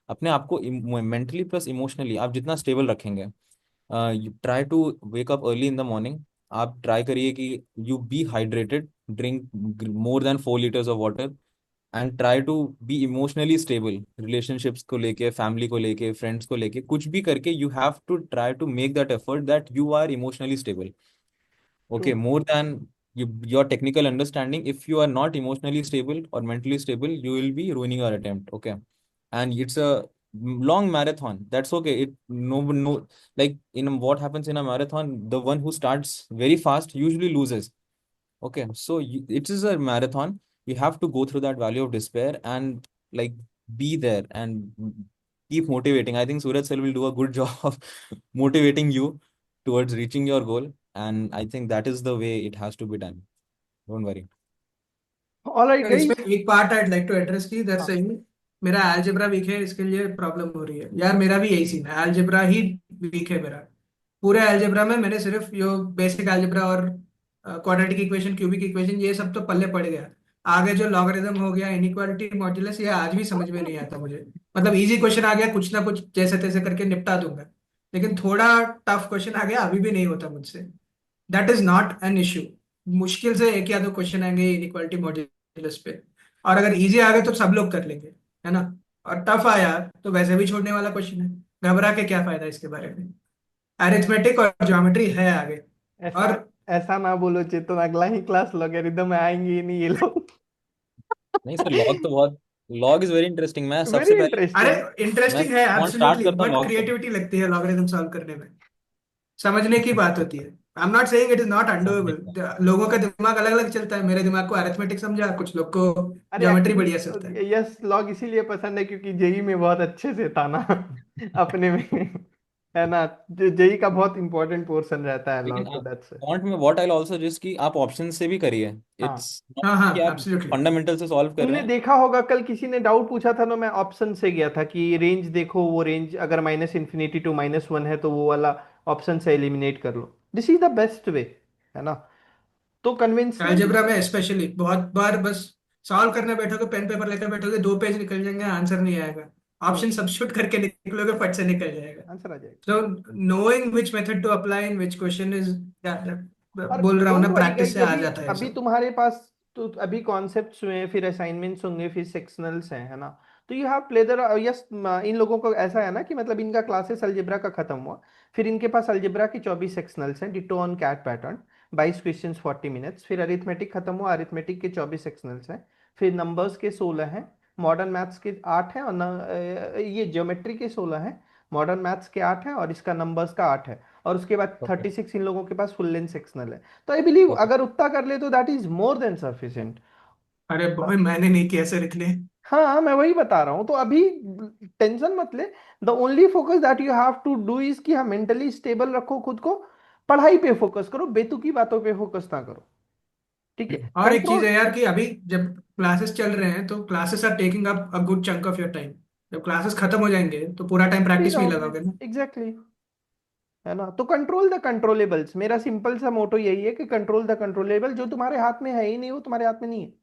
अपने आप को मेंटली प्लस इमोशनली आप जितना स्टेबल रखेंगे, try to wake up early in the morning. आप ट्राई करिए कि you be hydrated, drink more than 4 liters of water, and try to be emotionally stable. Relationships को लेके, फैमिली को लेके, फ्रेंड्स को लेके, कुछ भी करके you have to try to make that effort that you are emotionally stable. True. Okay, more than your technical understanding, if you are not emotionally stable or mentally stable, you will be ruining your attempt. Okay, and it's a long marathon. That's okay. It no, like in what happens in a marathon, the one who starts very fast usually loses. Okay, so it is a marathon. You have to go through that valley of despair and like be there and keep motivating. I think Suraj sir will do a good job of motivating you towards reaching your goal. And I think that is the way it has to be done. Don't worry. All right यार इसमें guys. एक part I'd like to address की that's हाँ, saying मेरा algebra weak है, इसके लिए problem हो रही है यार। मेरा भी यही सीन है, अलजेब्रा ही वीक है मेरा। पूरे अलजेब्रा में मैंने सिर्फ जो बेसिक अलजेब्रा और क्वाड्रेटिक इक्वेशन, क्यूबिक इक्वेशन, ये सब तो पल्ले पड़ गया। आगे जो लॉगरिथम हो गया, इनइक्वालिटी मॉड्यूलस, ये आज भी समझ में नहीं आता मुझे। मतलब इजी क्वेश्चन आ गया, कुछ ना कुछ जैसे तैसे करके निपटा दूंगा, लेकिन थोड़ा टफ क्वेश्चन आ गया अभी भी नहीं होता मुझसे। That is not an issue. मुश्किल से एक या दो क्वेश्चन आएंगे इनइक्वालिटी मॉड्यूलस पे, और अगर इजी आ गए तो सब लोग कर लेंगे, है ना। और टफ आया तो वैसे भी छोड़ने वाला क्वेश्चन है, घबरा के क्या फायदा इसके बारे में। अरिथमेटिक और ज्योमेट्री है आगे। ऐसा और ऐसा ना बोलो चेतन, अगला ही क्लास लॉगरिदम में आएंगे ही नहीं ये लोग। नहीं सर, लॉग तो बहुत, लॉग इज वेरी इंटरेस्टिंग। मैं सबसे वेरी पहले अरे इंटरेस्टिंग। मैं इंटरेस्टिंग है कौन स्टार्ट एब्सोल्युटली, करता हूँ बट लॉग क्रिएटिविटी लगती है लॉगरिथम सॉल्व करने में। समझने की बात होती है। I am not saying it is not से। अनडूएबल। लोगों का दिमाग अलग अलग चलता है, मेरे दिमाग को अरिथमेटिक समझा, कुछ लोग को अरे ज्योमेट्री बढ़िया चलता है। एक्चुअली यस, लॉग इसीलिए पसंद है क्योंकि जेई में बहुत अच्छे से था ना। अपने में, है ना। जेई का बहुत इंपॉर्टेंट पोर्शन रहता है लेकिन लॉग, तो आप दैट्स। क्वांट में व्हाट आई ऑल्सो जस्ट कि आप ऑप्शन से भी करिए। हाँ, इट्स नॉट हाँ कि हाँ आप एब्सोल्युटली। फंडामेंटल से सॉल्व कर रहे तुमने हैं। देखा होगा कल किसी ने डाउट पूछा था ना, मैं ऑप्शन से गया था कि रेंज देखो, वो रेंज अगर -∞ to -1 है तो वो वाला ऑप्शन से एलिमिनेट कर लो। This is the best way, है ना। तो कन्वेंशनल। अलजेब्रा में स्पेशली बहुत बार बस सॉल्व करने बैठोगे, पेन पेपर लेकर बैठोगे, 2 पेज निकल जाएंगे, आंसर नहीं आएगा। ऑप्शन सब्स्टिट्यूट करके निकलोगे, फट से निकल जाएगा। आंसर आ जाएगा। So knowing which method to apply in which question is, और बोल रहा हूँ ना, डोंट वरी प्रैक्टिस गाइज, से आ अभी जाता है ये अभी सब। तुम्हारे पास तो अभी कॉन्सेप्ट्स हुए, फिर असाइनमेंट्स होंगे, फिर सेक्शनल्स हैं, है ना। तो you have play the, yes. इन लोगों को ऐसा है ना कि मतलब इनका क्लासेस अलजेब्रा का खत्म हुआ, फिर इनके पास अलजेब्रा की 24 सेक्शनल्स हैं, ditto on CAT pattern, 22 questions 40 minutes. फिर अरिथमेटिक खत्म हुआ, अरिथमेटिक के 24 सेक्शनल्स हैं। फिर नंबर्स के 16 हैं, मॉडर्न मैथ्स के 8 हैं, और ये ज्योमेट्री के 16 हैं, मॉडर्न मैथ्स के 8 हैं, और इसका नंबर्स का 8 है। और उसके बाद ओके। 36 इन लोगों के पास फुल लेंथ सेक्शनल है। तो आई बिलीव ओके। अगर उतना कर ले तो that is more than sufficient. अरे बॉय मैंने नहीं किया सर इतने। हाँ, मैं वही बता रहा हूँ, तो अभी टेंशन मत ले। The only focus that you have to do is कि हाँ, मेंटली स्टेबल रखो खुद को, पढ़ाई पे फोकस करो, बेतुकी बातों पे फोकस ना करो, ठीक है। और एक चीज कंट्रोल। है यार कि अभी जब क्लासेस चल रहे हैं तो classes are taking up a good chunk of your time. जब क्लासेस खत्म हो जाएंगे तो पूरा टाइम फ्री प्रैक्टिस में ही रहोगे, लगाओगे ना। एग्जैक्टली, है ना। तो कंट्रोल द कंट्रोलेबल्स, मेरा सिंपल सा मोटो यही है कि कंट्रोल द कंट्रोलेबल। जो तुम्हारे हाथ में है ही नहीं वो तुम्हारे हाथ में नहीं है,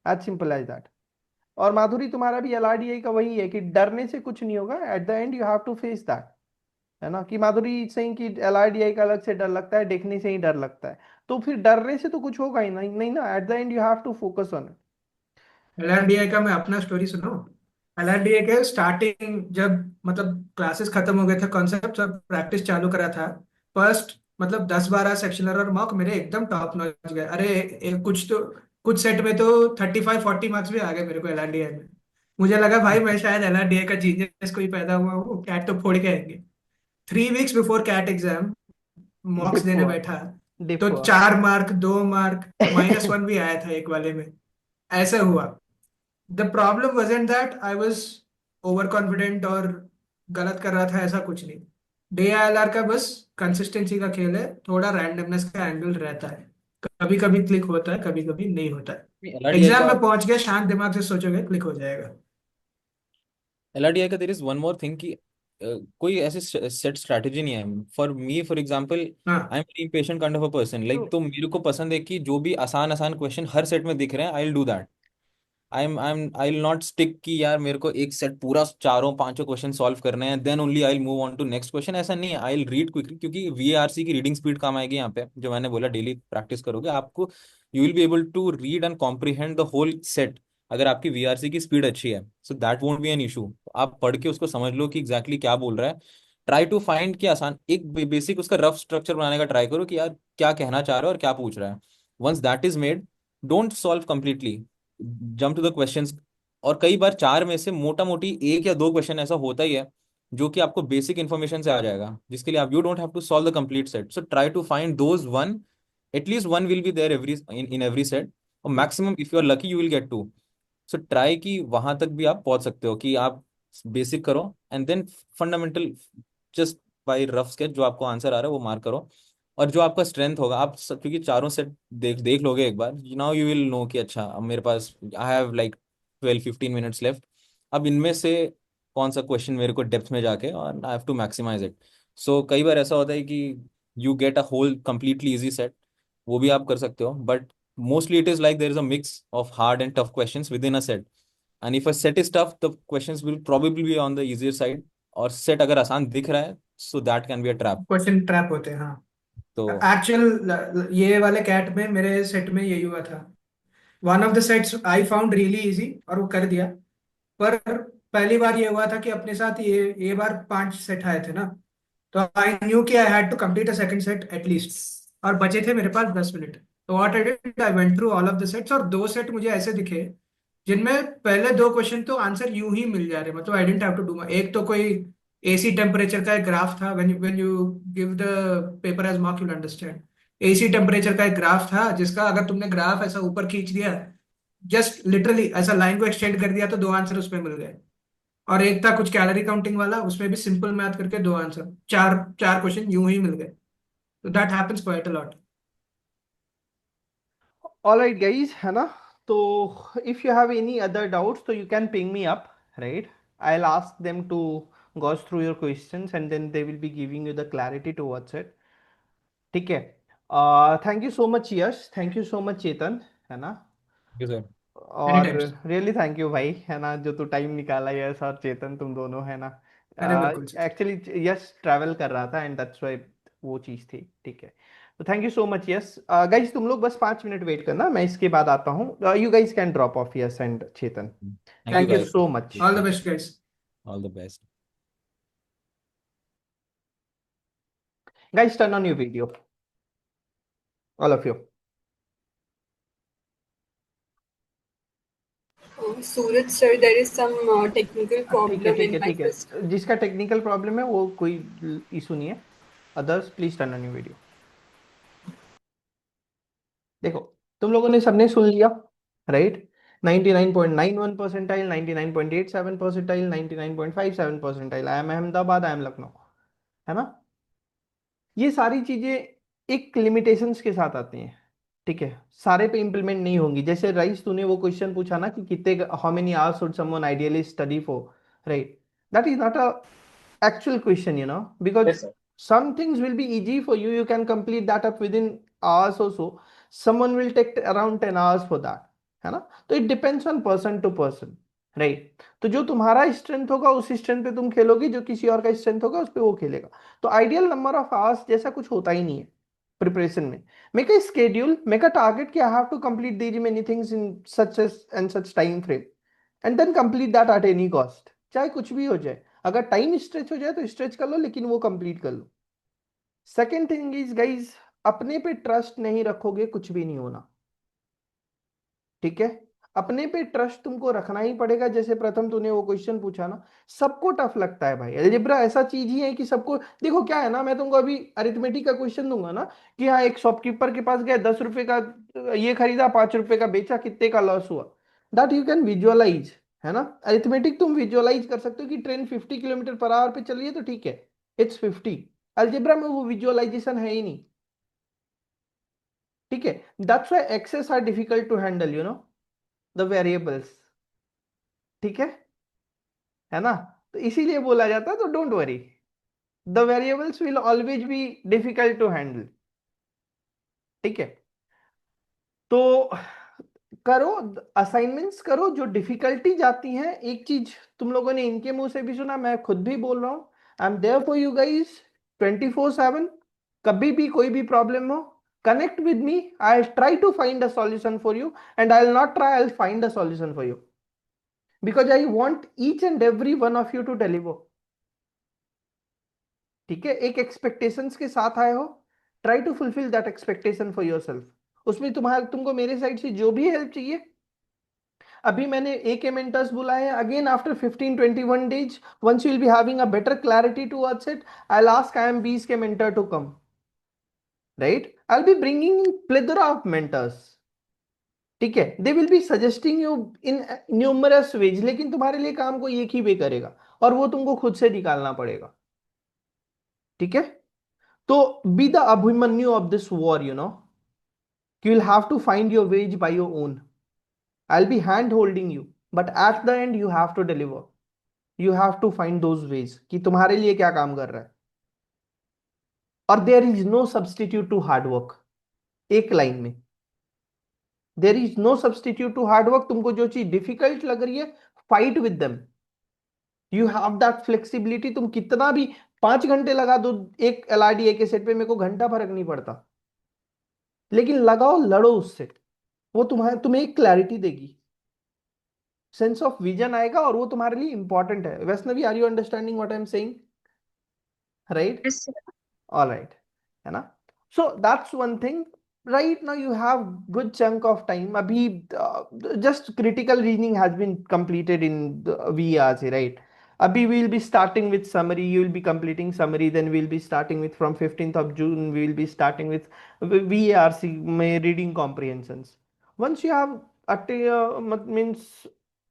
एज सिंपल एज दैट। और माधुरी, तुम्हारा भी एलआरडीआई का वही है कि डरने से कुछ नहीं होगा, at the end you have to face that, है ना। कि माधुरी सिंह की एलआरडीआई का अलग से डर लगता है, देखने से ही डर लगता है, तो फिर डरने से तो कुछ होगा ही नहीं, नहीं ना। At the end you have to focus on it. LRDI का मैं अपना स्टोरी सुनो। एलआरडीआई के स्टार्टिंग जब मतलब क्लासेस खत्म हो गए थे, कॉन्सेप्ट और प्रैक्टिस चालू करा था, फर्स्ट मतलब 10-12 सेक्शनल और मॉक मेरे एकदम टॉप नॉच गए। अरे कुछ तो कुछ सेट में तो 35-40 मार्क्स भी आ गए मेरे को एलआरडीआई में। मुझे लगा भाई मैं शायद एलआरडीआई का जीनियस कोई पैदा हुआ हूँ, कैट तो फोड़ के आएंगे। 3 weeks before CAT exam mocks डिप देने हुआ, बैठा डिप तो हुआ। 4 मार्क, 2 मार्क, -1 भी आया था एक वाले में। ऐसे हुआ। The problem wasn't that I was over confident और गलत कर रहा था, ऐसा कुछ नहीं। डीआईएलआर का बस कंसिस्टेंसी का खेल है, थोड़ा रैंडमनेस का एंगल रहता है। कभी कभी क्लिक होता है, कभी कभी नहीं होता है। एलआरडीआई एग्जाम का में पहुंच गया, शांत दिमाग से सोचोगे क्लिक हो जाएगा। एलआरडीआई का there is one more thing कि कोई ऐसे सेट स्ट्रैटेजी नहीं है फॉर मी। फॉर एग्जांपल, हाँ I am very impatient kind of a person. True. Like तो मेरे को पसंद है कि जो भी आसान आसान क्वेश्चन हर सेट में दिख रहे हैं, I will do that. I will not stick कि यार मेरे को एक सेट पूरा चारों पांचों क्वेश्चन सॉल्व करने हैं, then only I will move on to next question. ऐसा नहीं है, आई विल रीड क्विकली, क्योंकि वीआरसी की रीडिंग स्पीड काम आएगी यहाँ पे। जो मैंने बोला, डेली प्रैक्टिस करोगे आपको, you will be able to read and comprehend the whole set, अगर आपकी वीआरसी की स्पीड अच्छी है। So that won't be an issue. आप पढ़ के उसको समझ लो कि एग्जैक्टली क्या बोल रहा है। ट्राई टू फाइंड कि आसान एक बेसिक उसका रफ स्ट्रक्चर बनाने का ट्राई करो कि यार क्या कहना चाह रहा है और क्या पूछ रहा है। Once that is made, don't solve completely, jump to the questions. और कई बार चार में से मोटा मोटी एक या दो क्वेश्चन ऐसा होता ही है जो कि आपको बेसिक इन्फॉर्मेशन से आ जाएगा, जिसके लिए आप you don't have to solve the complete set. So try to find those one at least one will be there in every set, or maximum if you are lucky you will get two. So try कि वहां तक भी आप पहुंच सकते हो कि आप बेसिक करो and then fundamental just by rough sketch जो आपको आंसर आ रहा है वो मार्क करो। और जो आपका स्ट्रेंथ होगा आप क्योंकि चारों सेट देख देख लोगे एक बार, नाउ यू विल नो कि अच्छा अब मेरे पास I have like 12-15 minutes left. अब इनमें से कौन सा क्वेश्चन मेरे को डेप्थ में जाके और I have to maximise it. So कई बार ऐसा होता है कि you get a whole completely easy set, वो भी आप कर सकते हो, but mostly it is like there is a mix of hard and tough questions within a set, and if a set is tough the questions will probably be on the easier side, और set अगर आसान दिख रहा है so that can be a trap। Question trap होते हैं, हाँ। तो एक्चुअल ये वाले कैट में मेरे सेट में यही हुआ था। One of the sets I found really easy और वो कर दिया। पर पहली बार ये हुआ था कि अपने साथ ये बार 5 सेट आए थे ना, तो आई न्यू कि I had to complete a second set at least, और बचे थे मेरे पास 10 मिनट। तो what I did, I went through all of the sets, और 2 सेट मुझे ऐसे दिखे जिनमें पहले 2 क्वेश्चन तो आंसर यूं ही मिल जा रहे, मतलब I didn't have to do. एक तो कोई एसी टेम्परेचर का एक ग्राफ था, when you give the paper as mock, you understand. AC temperature का एक ग्राफ था जिसका अगर तुमने ग्राफ ऐसा ऊपर खींच दिया, जस्ट लिटरली ऐसा लाइन को एक्सटेंड कर दिया, तो 2 आंसर उसमें मिल गए। और एक था कुछ कैलोरी काउंटिंग वाला, उसमें भी सिंपल मैथ करके 2 आंसर, चार चार क्वेश्चन यूं ही मिल गए। तो that happens quite a lot. Alright guys, है ना? तो if you have any other doubts तो you can ping me up, right? I will ask them to go through your questions and then they will be giving you the clarity towards it. ठीक है? Thank you so much Yash, thank you so much Chetan, है ना? Sir any और times. Really thank you भाई, है ना, जो तू टाइम निकाला यश और चेतन, तुम दोनों, है ना? अरे बिल्कुल सर। एक्चुअली यश ट्रैवल कर रहा था एंड दैट्स व्हाई वो चीज थी। ठीक है, तो thank you so much yes. Guys तुम लोग बस 5 मिनट वेट करना, मैं इसके बाद आता हूँ। You guys can drop of yes and Chetan. Thank you thank you guys, so much. All the best guys. All the best. Guys turn on your video, all of you. Suraj sir, there is some technical ठीक है problem ठीक in है my ठीक है, system. जिसका technical problem है वो कोई इशू नहीं है। Others please turn on your video. देखो, तुम लोगों ने सबने सुन लिया, right? 99.91 percentile, 99.87 percentile, 99.57 percentile, I am Ahmedabad, I am Lucknow, है ना? ये सारी चीजें एक लिमिटेशंस के साथ आती हैं, ठीक है? सारे पे इंप्लीमेंट नहीं होंगी। जैसे राइस, तूने वो क्वेश्चन पूछा ना कि कितने, how many hours should someone ideally study for, right? That is not a actual question, because Yes, sir. some things will be easy for you, you can complete that up within hours or so. Someone will take around 10 hours for that, है ना? तो it depends on person to person, right? तो जो तुम्हारा strength होगा उस strength पे तुम खेलोगे, जो किसी और का स्ट्रेंथ होगा उस पे वो खेलेगा। तो आइडियल नंबर ऑफ आवर्स जैसा कुछ होता ही नहीं है प्रिपरेशन में। Make a schedule, make a target कि I have to complete these many things in such and such time frame, and then complete that at any cost, चाहे कुछ भी हो जाए। अगर टाइम स्ट्रेच हो जाए तो स्ट्रेच कर लो, लेकिन वो कंप्लीट कर लो। सेकेंड थिंग इज गाइज, अपने पे ट्रस्ट नहीं रखोगे कुछ भी नहीं होना, ठीक है? अपने पे ट्रस्ट तुमको रखना ही पड़ेगा। जैसे प्रथम तूने वो क्वेश्चन पूछा ना, सबको टफ लगता है भाई। अलजेब्रा ऐसा चीज ही है कि सबको, देखो क्या है ना, मैं तुमको अभी अरिथमेटिक का क्वेश्चन दूंगा ना कि हाँ, एक शॉपकीपर के पास गया, 10 रुपए का ये खरीदा, 5 रुपए का बेचा, कितने का लॉस हुआ, दैट यू कैन विजुअलाइज, है ना? अरिथमेटिक तुम विजुअलाइज कर सकते हो कि ट्रेन 50 किलोमीटर पर आवर पे चल रही है तो ठीक है, इट्स 50। अलजेब्रा में वो विजुअलाइजेशन है ही नहीं, ठीक है? That's why axes are difficult to handle, the variables, ठीक है ना? तो इसीलिए बोला जाता है, तो don't worry, the variables will always be difficult to handle, ठीक है? तो करो, असाइनमेंट्स करो, जो डिफिकल्टी जाती हैं। एक चीज तुम लोगों ने इनके मुंह से भी सुना, मैं खुद भी बोल रहा हूं, I am there for you guys 24/7। कभी भी कोई भी प्रॉब्लम हो, connect with me, I try to find a solution for you, and I will not try, I will find a solution for you, because I want each and every one of you to deliver, ठीक है? एक expectations के साथ आए हो, try to fulfil that expectation for yourself. उसमें तुमको मेरे साइड से जो भी हेल्प चाहिए, अभी मैंने ए के मेंटर्स बुलाए हैं, again after 15-21 days, once you will be having a better clarity towards it, I'll ask IIMBs के mentor to come, right? I'll be bringing in plethora of mentors, ठीक है, they will be suggesting you in numerous ways, लेकिन तुम्हारे लिए काम कोई एक ही वे करेगा और वो तुमको खुद से निकालना पड़ेगा, ठीक है। तो be the Abhimanyu of this war, you know, you will have to find your wage by your own. I'll be hand holding you, but at the end you have to deliver. You have to find those ways कि तुम्हारे लिए क्या काम कर रहा है। और there is no substitute to hard work, एक लाइन में, there is no substitute to hard work। तुमको जो चीज डिफिकल्ट लग रही है, fight with them, you have that flexibility. तुम कितना भी 5 घंटे लगा दो एक LRD के सेट पे, मेरे को घंटा फर्क नहीं पड़ता, लेकिन लगाओ, लड़ो उससे, वो तुम्हें एक क्लैरिटी देगी, सेंस ऑफ विजन आएगा, और वो तुम्हारे लिए इंपॉर्टेंट है। Vaishnavi, are you understanding what I am saying, right? Yes, sir. All right, है ना? So that's one thing. Right now you have good chunk of time. अभी just critical reasoning has been completed in VARC, राइट? Abhi, we will be starting with summary. You will be completing summary. Then we will be starting with, from 15th of June, we will be starting with VARC, reading comprehensions. Once you have means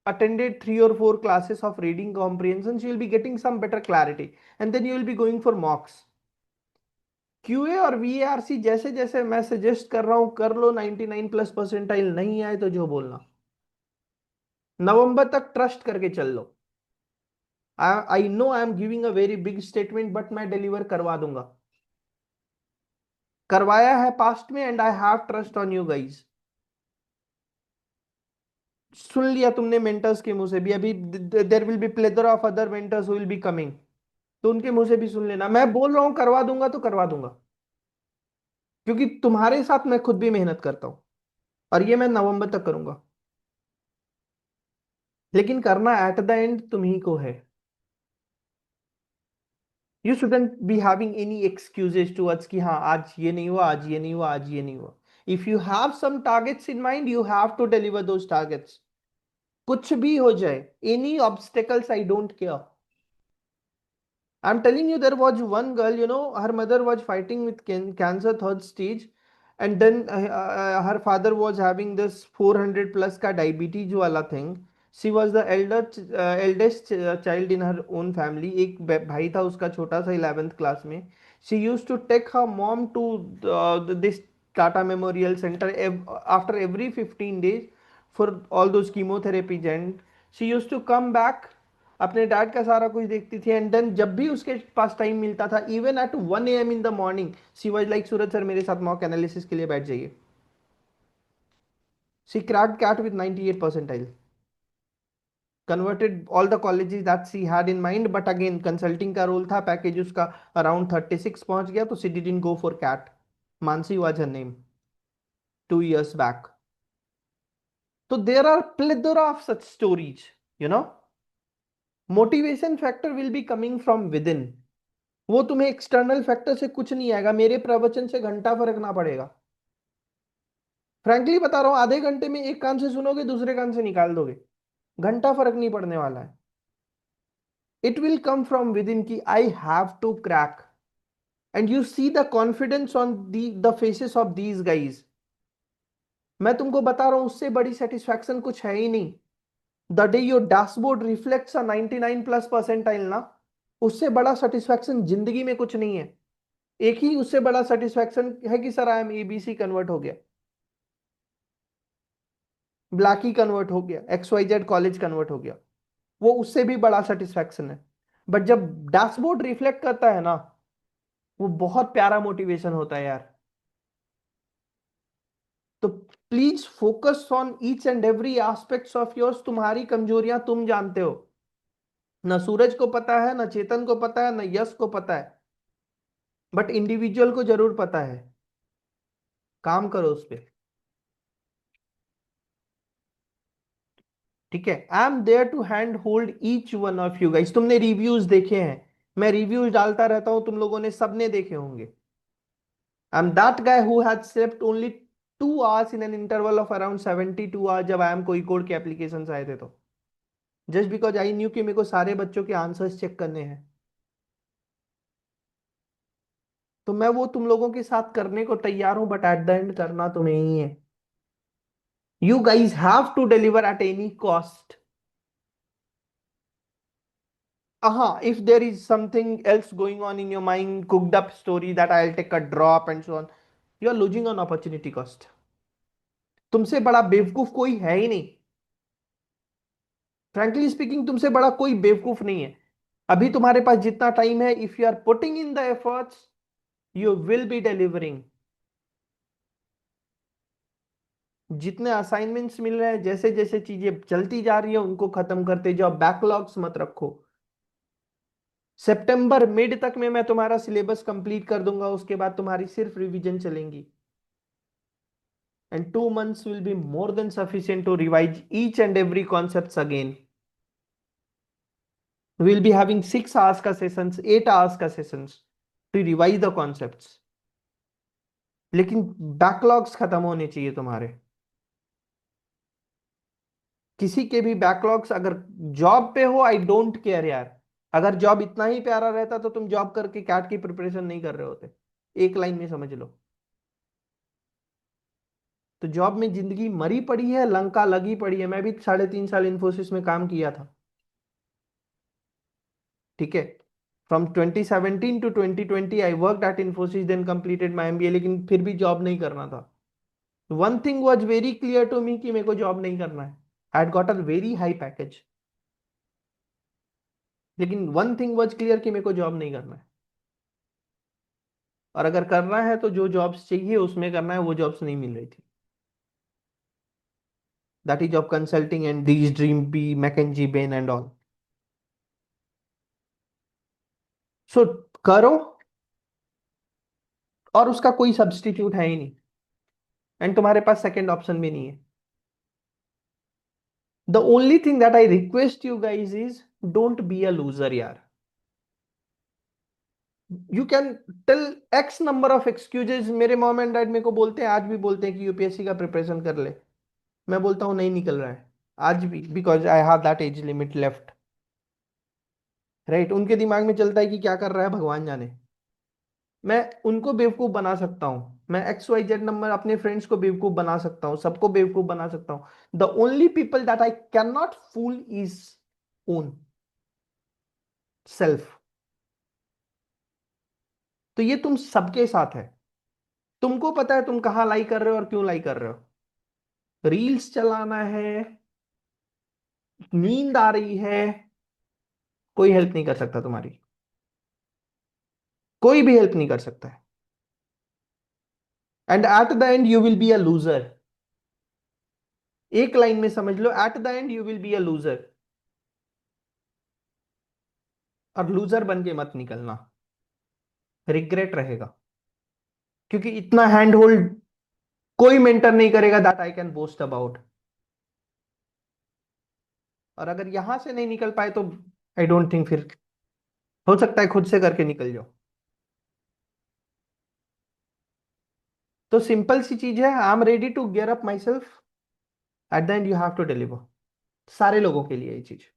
attended 3 or 4 classes of reading comprehensions, you will be getting some better clarity, and then you will be going for mocks. QA और VARC जैसे जैसे मैं suggest कर रहा हूं, कर लो, 99+ percentile नहीं आए तो जो बोलना, नवंबर तक ट्रस्ट करके चल लो। I know I am giving a very big statement, but मैं डिलीवर करवा दूंगा, करवाया है पास्ट में, and I have trust on you guys. सुन लिया तुमने मेंटर्स के मुंह से भी, अभी there will be plethora of other mentors who will be coming, तो उनके मुंह से भी सुन लेना। मैं बोल रहा हूं करवा दूंगा तो करवा दूंगा, क्योंकि तुम्हारे साथ मैं खुद भी मेहनत करता हूं, और ये मैं नवंबर तक करूंगा, लेकिन करना एट द एंड तुम्ही को है। You shouldn't be having any excuses towards कि हाँ आज ये नहीं हुआ, आज ये नहीं हुआ, आज ये नहीं हुआ। If you have some targets in mind, you have to deliver those targets, कुछ भी हो जाए, any obstacles, I don't care. I'm telling you, there was one girl, you know, her mother was fighting with cancer 3rd stage, and then her father was having this 400+ ka diabetes wala thing. She was the eldest child in her own family. एक भाई था उसका छोटा सा 11th class में. She used to take her mom to this Tata Memorial Center after every 15 days for all those chemotherapies, and she used to come back, अपने dad का सारा कुछ देखती थी, एंड देन जब भी उसके पास टाइम मिलता था, even at 1 AM in the morning, she was like, Suraj sir मेरे साथ मॉक एनालिसिस के लिए बैठ जाइए। She cracked CAT with 98 percentile, converted all the colleges that she had in mind, but again consulting का रोल था, पैकेज उसका around 36 पहुंच गया, तो she didn't go for CAT. Mansi was her name 2 years back. तो there are plethora of such stories, you know. Motivation factor will be coming from with in, वो तुम्हें external factor से कुछ नहीं आएगा, मेरे प्रवचन से घंटा फर्क ना पड़ेगा। फ्रैंकली बता रहा हूं, आधे घंटे में एक कान से सुनोगे, दूसरे कान से निकाल दोगे, घंटा फर्क नहीं पड़ने वाला है। It will come from within की I have to crack, and you see the confidence on the faces of these guys. मैं तुमको बता रहा हूं, उससे बड़ी सेटिस्फैक्शन कुछ है ही नहीं। The day your dashboard reflects a 99+ percentile ना, उससे बड़ा सेटिस्फैक्शन जिंदगी में कुछ नहीं है। एक ही उससे बड़ा सेटिस्फैक्शन है कि sir I am ABC convert हो गया, ब्लैकी कन्वर्ट हो गया, XYZ कॉलेज कन्वर्ट हो गया, वो उससे भी बड़ा सेटिस्फैक्शन है। बट जब डैशबोर्ड रिफ्लेक्ट करता है ना, वो बहुत प्यारा मोटिवेशन होता है यार। तो please focus on each and every aspects of yours. तुम्हारी कमजोरियां तुम जानते हो, ना सूरज को पता है, ना चेतन को पता है, ना यश को पता है, बट इंडिविजुअल को जरूर पता है। काम करो उस पर, ठीक है। I am there to hand hold each one of you guys. तुमने रिव्यूज देखे हैं, मैं रिव्यूज डालता रहता हूं, तुम लोगों ने सबने देखे होंगे। I am that guy who had slept only 2 hours in an interval of around 72 hours, जब आई एम कोई कोड के एप्लीकेशन आए थे, तो जस्ट बिकॉज आई न्यू कि मेरे को सारे बच्चों के आंसर्स चेक करने हैं। तो मैं वो तुम लोगों के साथ करने को तैयार हूं, बट एट द एंड करना तुम्हें ही है. You guys have to deliver at any cost. If there is something else going on in your mind, cooked up story that I'll take a drop and so on, you are losing on opportunity cost. तुमसे बड़ा बेवकूफ कोई है ही नहीं. Frankly speaking, तुमसे बड़ा कोई बेवकूफ नहीं है. अभी तुम्हारे पास जितना टाइम है, if you are putting in the efforts, you will be delivering. जितने असाइनमेंट्स मिल रहे हैं, जैसे जैसे चीजें चलती जा रही है, उनको खत्म करते जाओ. बैकलॉग्स मत रखो. सितंबर मिड तक में मैं तुम्हारा सिलेबस कंप्लीट कर दूंगा. उसके बाद तुम्हारी सिर्फ रिवीजन चलेंगी. And 2 months will be more than sufficient to revise each and every concepts again. We will be having 6 hours ka sessions, 8 hours ka sessions to revise the concepts. लेकिन backlogs खत्म होने चाहिए तुम्हारे. किसी के भी बैकलॉग्स, अगर जॉब पे हो, आई डोंट केयर यार. अगर जॉब इतना ही प्यारा रहता तो तुम जॉब करके कैट की प्रिपरेशन नहीं कर रहे होते. एक लाइन में समझ लो. तो जॉब में जिंदगी मरी पड़ी है, लंका लगी पड़ी है. मैं भी 3.5 साल इन्फोसिस में काम किया था. ठीक है. From 2017 to 2020 I work at Infosys, then completed my MBA. लेकिन फिर भी जॉब नहीं करना था. One thing was very clear to me कि मेरे को जॉब नहीं करना है. I had got a very high package. लेकिन वन थिंग वॉज क्लियर कि मेरे को जॉब नहीं करना है. और अगर करना है तो जो जॉब्स चाहिए उसमें करना है. वो जॉब्स नहीं मिल रही थी. That is job consulting and these dream be McKinsey Bain and all. So करो. और उसका कोई सब्स्टिट्यूट है ही नहीं. एंड तुम्हारे पास सेकेंड ऑप्शन भी नहीं है. The only thing that I request you guys is don't be a loser यार. You can tell X number of excuses. मेरे मॉम एंड डैड मेरे को बोलते हैं, आज भी बोलते हैं कि यूपीएससी का प्रिपरेशन कर ले. मैं बोलता हूँ नहीं निकल रहा है आज भी, because I have that age limit left. Right. उनके दिमाग में चलता है कि क्या कर रहा है भगवान जाने. मैं उनको बेवकूफ बना सकता हूँ. मैं XYZ नंबर अपने फ्रेंड्स को बेवकूफ बना सकता हूँ. सबको बेवकूफ बना सकता हूँ. The only people that I can not fool is own self. तो ये तुम सबके साथ है. तुमको पता है तुम कहां लाई कर रहे हो और क्यों लाई कर रहे हो. रील्स चलाना है, नींद आ रही है, कोई हेल्प नहीं कर सकता तुम्हारी. कोई भी हेल्प नहीं कर सकता है. And at the end you will be a loser. एक लाइन में समझ लो, at the end you will be a loser. और लूजर बन के मत निकलना. रिग्रेट रहेगा. क्योंकि इतना हैंड होल्ड कोई मेंटर नहीं करेगा that I can boast about. और अगर यहां से नहीं निकल पाए तो आई डोंट थिंक फिर हो सकता है खुद से करके निकल जाओ. तो सिंपल सी चीज है. I am ready to gear up my self. At the end you have to deliver. सारे लोगों के लिए ये चीज.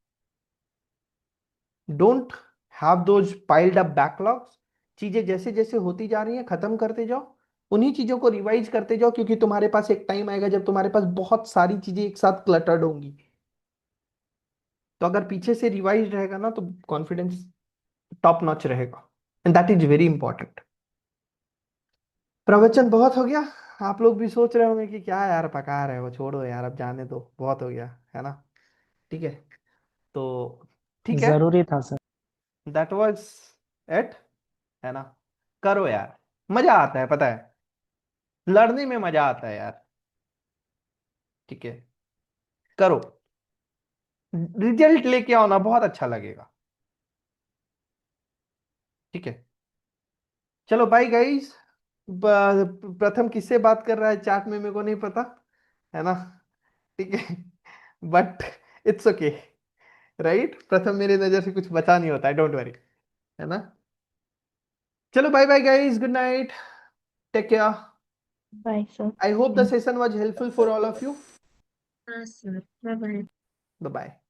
Don't have those piled up backlogs. चीजें जैसे जैसे होती जा रही हैं खत्म करते जाओ. उन्हीं चीजों को रिवाइज करते जाओ. क्योंकि तुम्हारे पास एक टाइम आएगा जब तुम्हारे पास बहुत सारी चीजें एक साथ क्लटर्ड होंगी. तो अगर पीछे से रिवाइज रहेगा ना तो कॉन्फिडेंस टॉप नॉच रहेगा. And that is very important. प्रवचन बहुत हो गया. आप लोग भी सोच रहे होंगे कि क्या यार पका रहे हो, छोड़ो यार, अब जाने दो, बहुत हो गया है ना. ठीक है. तो ठीक है. जरूरी था सर. That was it. है ना. करो यार. मजा आता है पता है. लड़ने में मजा आता है यार. ठीक है. करो. रिजल्ट लेके आओ ना, बहुत अच्छा लगेगा. ठीक है. चलो बाय गाइस. प्रथम किससे बात कर रहा है चैट में मेरे को नहीं पता. है ना. ठीक है. But it's okay. राइट. प्रथम मेरे नजर से कुछ बचा नहीं होता है, डोंट वरी. है ना. चलो bye bye guys. Good night. Take care. Bye, sir. I hope the session was helpful for all of you. Sir. Bye bye. Bye bye.